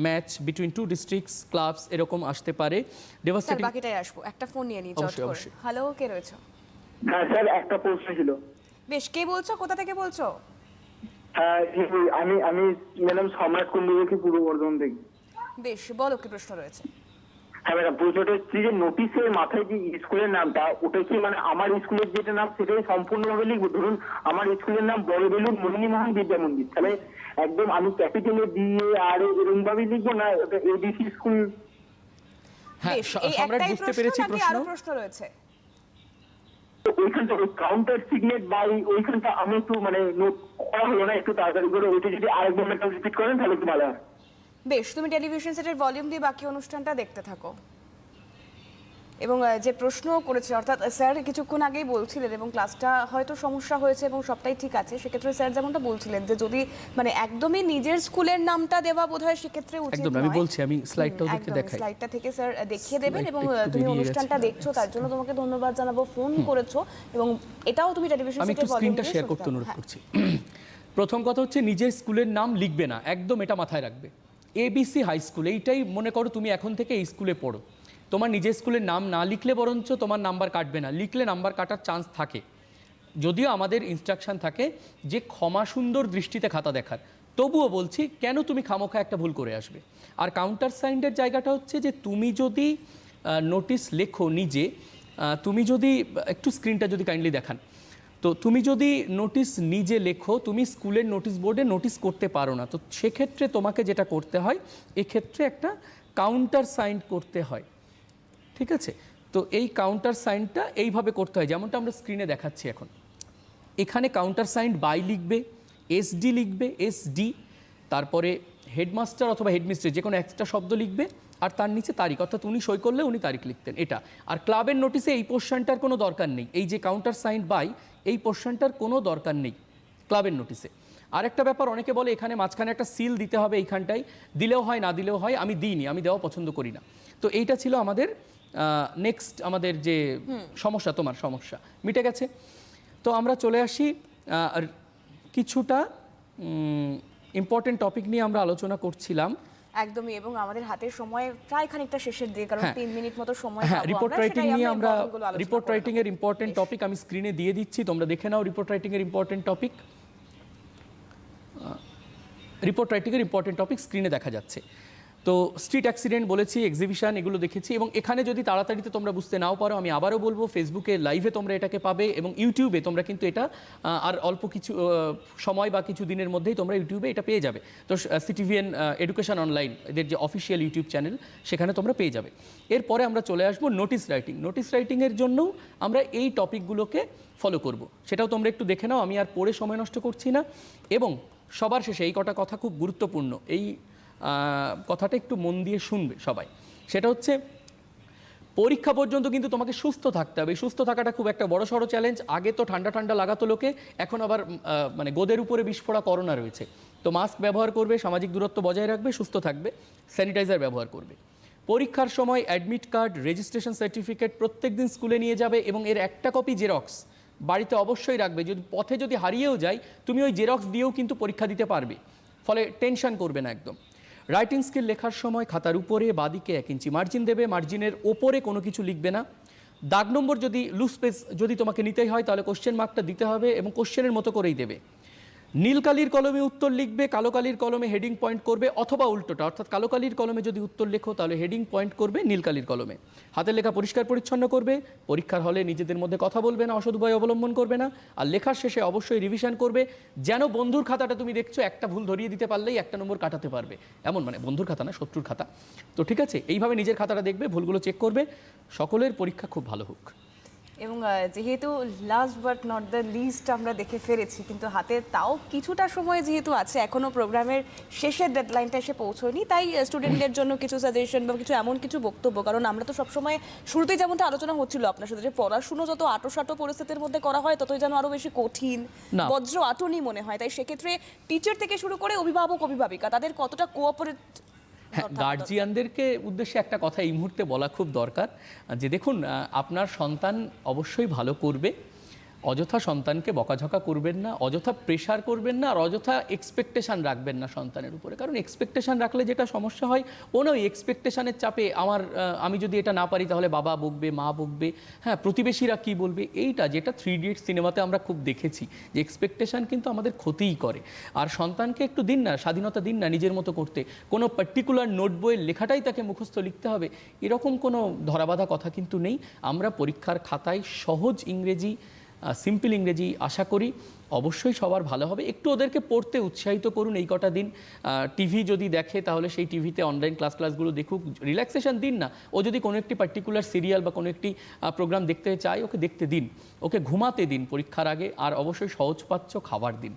match between two districts, clubs, এরকম আসতে পারে। Sir বাকিটাই আসবো, একটা phone নিয়ে নিই চট করে। Hello, কে রয়েছে? হ্যাঁ স্যার, একটা প্রশ্ন ছিল। বেশ, কে বলছো, কোথা থেকে বলছো? হ্যাঁ, আমি ম্যাডাম সম্রাট কুণ্ডুবকি, পূর্ব বর্ধমান থেকে। বেশ, বলো কি প্রশ্ন রয়েছে। হ্যাঁ ম্যাডাম, প্রশ্নটা হচ্ছে যে নোটিশের মাথায় যে স্কুলের নামটা, ওটা কি মানে আমার স্কুলের যেটা নাম সেটাই সম্পূর্ণভাবে লিখবো? ধরুন আমার স্কুলের নাম বড়বেলুর মোহিনীমোহন বিদ্যা মন্দির, তাহলে একদম আমি ক্যাপিটালে দিয়ে আর এরকম ভাবেই লিখবো, না এবিসি স্কুল? হ্যাঁ, সম্রাট বুঝতে পেরেছি প্রশ্ন। আরো প্রশ্ন রয়েছে ওইখানটা ওই কাউন্টার সিগনেট বা ওইখানটা আমি একটু মানে নোট করা হলো না, একটু তাড়াতাড়ি করে ওইটা যদি আরেকবার একটা রিপিট করেন তাহলে একটু ভালো হয়। বেশ, তুমি টেলিভিশন সেটের ভলিউম দিয়ে বাকি অনুষ্ঠানটা দেখতে থাকো। এবং যে প্রশ্ন করেছে, অর্থাৎ স্যার কিছুক্ষণ আগেই বলছিলেন এবং ক্লাসটা হয়তো সমস্যা হয়েছে এবং সবটাই ঠিক আছে, সেক্ষেত্রে স্যার যেমনটা বলছিলেন যে যদি মানে একদমই নিজের স্কুলের নামটা দেওয়া বোধহয় সেক্ষেত্রে উচিত নয়। আমি বলছি, আমি স্লাইডটাও দেখে দেখাই, স্লাইডটা থেকে স্যার দেখিয়ে দেবেন। এবং তুমি অনুষ্ঠানটা দেখছো তার জন্য তোমাকে ধন্যবাদ জানাবো, ফোন করেছো এবং এটাও তুমি টেলিভিশন আমি একটু স্ক্রিনটা শেয়ার করতে অনুরোধ করছি। প্রথম কথা হচ্ছে নিজের স্কুলের নাম লিখবে না, একদম এটা মাথায় রাখবে। এবিসি হাই স্কুল, এইটাই মনে করো তুমি এখন থেকে এই স্কুলে পড়ো, তোমার নিজের স্কুলের নাম না লিখলে বরঞ্চ তোমার নাম্বার কাটবে না, লিখলে নাম্বার কাটার চান্স থাকে। যদিও আমাদের ইনস্ট্রাকশন থাকে যে ক্ষমা সুন্দর দৃষ্টিতে খাতা দেখার, তবুও বলছি কেন তুমি খামোখা একটা ভুল করে আসবে। আর কাউন্টার সাইন্ডের জায়গাটা হচ্ছে যে তুমি যদি নোটিশ লেখো নিজে, তুমি যদি একটু স্ক্রিনটা যদি কাইন্ডলি দেখান, তো তুমি যদি নোটিশ নিজে লেখো, তুমি স্কুলের নোটিশ বোর্ডে নোটিশ করতে পারো না। তো সেক্ষেত্রে তোমাকে যেটা করতে হয়, এক্ষেত্রে একটা কাউন্টার সাইন করতে হয়, ঠিক আছে? তো এই কাউন্টার সাইনটা এইভাবে করতে হয়, যেমনটা আমরা স্ক্রিনে দেখাচ্ছি এখন। এখানে কাউন্টার সাইন বাই লিখবে, এসডি লিখবে, এসডি, তারপরে হেডমাস্টার অথবা হেডমিস্ট্রেস যে কোনো একটা শব্দ লিখবে, আর তার নিচে তারিখ, অর্থাৎ উনি সই করলে উনি তারিখ লিখতেন এটা। আর ক্লাবের নোটিশে এই পোর্শনটার কোনো দরকার নেই, এই যে কাউন্টার সাইন বাই এই পোর্শনটার কোনো দরকার নেই ক্লাবের নোটিশে। আরেকটা ব্যাপার, অনেকে বলে এখানে মাঝখানে একটা সিল দিতে হবে, এইখানটাই দিলেও হয় না দিলেও হয়, আমি দিইনি, আমি দেওয়া পছন্দ করি না। তো এইটা ছিল আমাদের নেক্সট আমাদের যে সমস্যা, তোমার সমস্যা মিটে গেছে। তো আমরা চলে আসি কিছুটা ইম্পর্টেন্ট টপিক নিয়ে আমরা আলোচনা করছিলাম। একদমই, এবং আমাদের হাতের সময় প্রায় খানিকটা শেষের দিকে, কারণ হ্যাঁ। 3 মিনিট মতো সময় হ্যাঁ, পাবো রিপোর্ট আমরা, রাইটিং সেটাই নিয়ে আমরা importantগুলো আলোচনা রিপোর্ট করে রাইটিং নেবো। এর ইম্পর্টেন্ট টপিক আমি স্ক্রিনে দিয়ে দিচ্ছি, তোমরা দেখে নাও রিপোর্ট রাইটিং এর ইম্পর্টেন্ট টপিক। রিপোর্ট রাইটিং এর ইম্পর্টেন্ট টপিক স্ক্রিনে দেখা যাচ্ছে। তো স্ট্রিট অ্যাক্সিডেন্ট বলেছি, এক্সিবিশন, এগুলো দেখেছি। এবং এখানে যদি তাড়াতাড়িতে তোমরা বুঝতে নাও পারো, আমি আবারও বলবো, ফেসবুকে লাইভে তোমরা এটাকে পাবে এবং ইউটিউবে তোমরা কিন্তু এটা আর অল্প কিছু সময় বা কিছু দিনের মধ্যেই তোমরা ইউটিউবে এটা পেয়ে যাবে। তো সিটিভিএন এডুকেশন অনলাইন, এদের যে অফিসিয়াল ইউটিউব চ্যানেল, সেখানে তোমরা পেয়ে যাবে। এরপরে আমরা চলে আসবো নোটিস রাইটিং। নোটিস রাইটিংয়ের জন্যও আমরা এই টপিকগুলোকে ফলো করব, সেটাও তোমরা একটু দেখে নাও, আমি আর পড়ে সময় নষ্ট করছি না। এবং সবার শেষে এই কটা কথা খুব গুরুত্বপূর্ণ, এই কথাটা একটু মন দিয়ে শুনবে সবাই। সেটা হচ্ছে, পরীক্ষা পর্যন্ত কিন্তু তোমাকে সুস্থ থাকতে হবে। সুস্থ থাকাটা খুব একটা বড় সড়ো চ্যালেঞ্জ। আগে তো ঠান্ডা ঠান্ডা লাগাতো লোকে, এখন আবার মানে গোদের উপরে বিস্ফোরা করোনা রয়েছে। তো মাস্ক ব্যবহার করবে, সামাজিক দূরত্ব বজায় রাখবে, সুস্থ থাকবে, স্যানিটাইজার ব্যবহার করবে। পরীক্ষার সময় অ্যাডমিট কার্ড, রেজিস্ট্রেশন সার্টিফিকেট প্রত্যেক দিন স্কুলে নিয়ে যাবে এবং এর একটা কপি জেরক্স বাড়িতে অবশ্যই রাখবে। যদি পথে যদি হারিয়েও যায়, তুমি ওই জেরক্স দিয়েও কিন্তু পরীক্ষা দিতে পারবে, ফলে টেনশন করবে না একদম। রাইটিং স্কিল লেখার সময় খাতার উপরে বাঁদিকে 1 ইঞ্চি মার্জিন দেবে, মার্জিনের ওপরে কোনো কিছু লিখবে না। দাগ নম্বর যদি লুজ স্পেস যদি তোমাকে নিতেই হয়, তাহলে কোশ্চেন মার্কটা দিতে হবে এবং কোশ্চেনের মতো করেই দেবে। নীল কালির কলমে উত্তর লিখবে, কালো কালির কলমে হেডিং পয়েন্ট করবে, অথবা উল্টোটা, অর্থাৎ কালো কালির কলমে যদি উত্তর লেখো তাহলে হেডিং পয়েন্ট করবে নীল কালির কলমে। হাতের লেখা পরিষ্কার পরিচ্ছন্ন করবে। পরীক্ষার হলে নিজেদের মধ্যে কথা বলবে না, অসৎ উপায় অবলম্বন করবে না। আর লেখার শেষে অবশ্যই রিভিশন করবে, যেন বন্ধুর খাতাটা তুমি দেখছো একটা ভুল ধরিয়ে দিতে পারলেই 1 নম্বর কাটাতে পারবে, এমন, মানে বন্ধুর খাতা না, শত্রুর খাতা। তো ঠিক আছে, এইভাবে নিজের খাতাটা দেখবে, ভুলগুলো চেক করবে। সকলের পরীক্ষা খুব ভালো হোক। এবং যেহেতু last but not the least আমরা দেখে ফেলেছি, কিন্তু হাতে তাও কিছুটা সময় যেহেতু আছে, এখনও প্রোগ্রামের শেষের ডেডলাইনটা এসে পৌঁছয়নি, তাই স্টুডেন্টদের জন্য কিছু সাজেশন বা কিছু এমন কিছু বক্তব্য, কারণ আমরা তো সবসময় শুরুতেই যেমনটা আলোচনা হচ্ছিল আপনার সাথে, যে পড়াশুনো যত আঁটোসাঁটো পরিস্থিতির মধ্যে করা হয় ততই যেন আরও বেশি কঠিন, না। বজ্র আটনি মনে হয়। তাই সেক্ষেত্রে টিচার থেকে শুরু করে অভিভাবক অভিভাবিকা তাদের কতটা কোঅপারেট। হ্যাঁ, গার্জিয়ানদেরকে উদ্দেশ্যে একটা কথা এই মুহূর্তে বলা খুব দরকার, যে দেখুন, আপনার সন্তান অবশ্যই ভালো করবে, অযথা সন্তানকে বকাঝকা করবেন না, অযথা প্রেশার করবেন না, আর অযথা এক্সপেকটেশান রাখবেন না সন্তানের উপরে। কারণ এক্সপেকটেশান রাখলে যেটা সমস্যা হয়, ওই এক্সপেকটেশানের চাপে আমি যদি এটা না পারি তাহলে বাবা বকবে, মা বকবে, হ্যাঁ, প্রতিবেশীরা কি বলবে, এইটা যেটা 3 ইডিয়টস সিনেমাতে আমরা খুব দেখেছি, যে এক্সপেকটেশান কিন্তু আমাদের ক্ষতিই করে। আর সন্তানকে একটু দিন না, স্বাধীনতা দিন না নিজের মতো করতে। কোনো পার্টিকুলার নোট বইয়ের লেখাটাই তাকে মুখস্থ লিখতে হবে, এরকম কোনো ধরাবাঁধা কথা কিন্তু নেই। আমরা পরীক্ষার খাতায় সহজ ইংরেজি, সিম্পল ইংরেজি আশা করি অবশ্যই সবার ভালো হবে। একটু ওদেরকে পড়তে উৎসাহিত করুন এই কটা দিন। টিভি যদি দেখে তাহলে সেই টিভিতে অনলাইন ক্লাসগুলো দেখুক, রিল্যাক্সেশন দিন না। ও যদি কোনো একটি পার্টিকুলার সিরিয়াল বা কোনো একটি প্রোগ্রাম দেখতে চায়, ওকে দেখতে দিন, ওকে ঘুমাতে দিন পরীক্ষার আগে। আর অবশ্যই সহজপাচ্য খাবার দিন,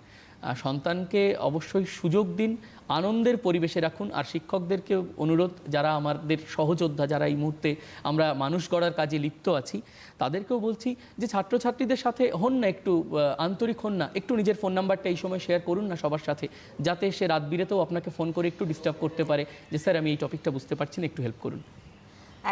সন্তানকে অবশ্যই সুযোগ দিন, আনন্দের পরিবেশে রাখুন। আর শিক্ষকদেরকে অনুরোধ, যারা আমাদের সহযোদ্ধা, যারা এই মুহূর্তে আমরা মানুষ গড়ার কাজে লিপ্ত আছি, তাদেরকেও বলছি যে ছাত্রছাত্রীদের সাথে হন না, একটু আন্তরিক হন না, একটু নিজের ফোন নাম্বারটা এই সময় শেয়ার করুন না সবার সাথে, যাতে সে রাত বিরেতেও আপনাকে ফোন করে একটু ডিস্টার্ব করতে পারে, যে স্যার আমি এই টপিকটা বুঝতে পারছি না, একটু হেল্প করুন।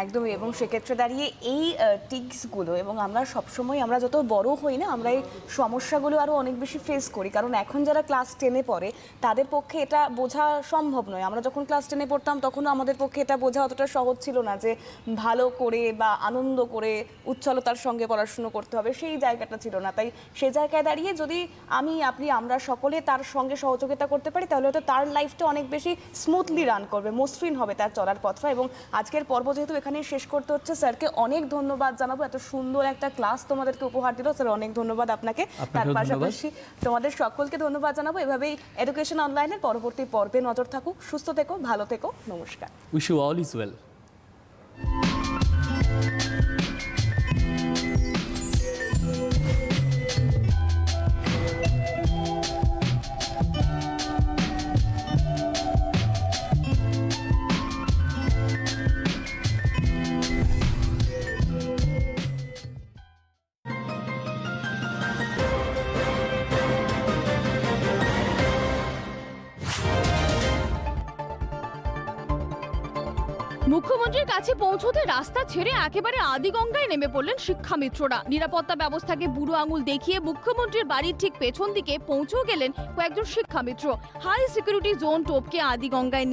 একদমই। এবং সেক্ষেত্রে দাঁড়িয়ে এই টিক্সগুলো, এবং আমরা সবসময়, আমরা যত বড় হই না, আমরা এই সমস্যাগুলো আরও অনেক বেশি ফেস করি, কারণ এখন যারা ক্লাস 10-এ পড়ে তাদের পক্ষে এটা বোঝা সম্ভব নয়। আমরা যখন ক্লাস 10-এ পড়তাম তখনও আমাদের পক্ষে এটা বোঝা অতটা সহজ ছিল না, যে ভালো করে বা আনন্দ করে উচ্ছলতার সঙ্গে পড়াশুনো করতে হবে, সেই জায়গাটা ছিল না। তাই সেই জায়গায় দাঁড়িয়ে যদি আমি, আপনি, আমরা সকলে তার সঙ্গে সহযোগিতা করতে পারি, তাহলে হয়তো তার লাইফটা অনেক বেশি স্মুথলি রান করবে, মসৃণ হবে তার চলার পথটা। এবং আজকের পর্ব যেহেতু এখানে শেষ করতে হচ্ছে, স্যারকে অনেক ধন্যবাদ জানাবো, এত সুন্দর একটা ক্লাস তোমাদেরকে উপহার দিল, স্যার অনেক ধন্যবাদ আপনাকে। তার পাশাপাশি তোমাদের সকলকে ধন্যবাদ জানাবো। এভাবেই এডুকেশন অনলাইনের পরবর্তী পর্বে নজর থাকুক। সুস্থ থেকো, ভালো থেকো, নমস্কার। Wish you all is well. মুখ্যমন্ত্রীর কাছে পৌঁছতে রাস্তা ছেড়ে একেবারে আদিগঙ্গায় নেমে পড়লেন শিক্ষামিত্ররা। নিরাপত্তা ব্যবস্থাকে বুড়ো আঙুল দেখিয়ে মুখ্যমন্ত্রীর বাড়ির ঠিক পেছন দিকে পৌঁছেও গেলেন কয়েকজন শিক্ষামিত্র। হাই সিকিউরিটি জোন টপকে আদিগঙ্গায়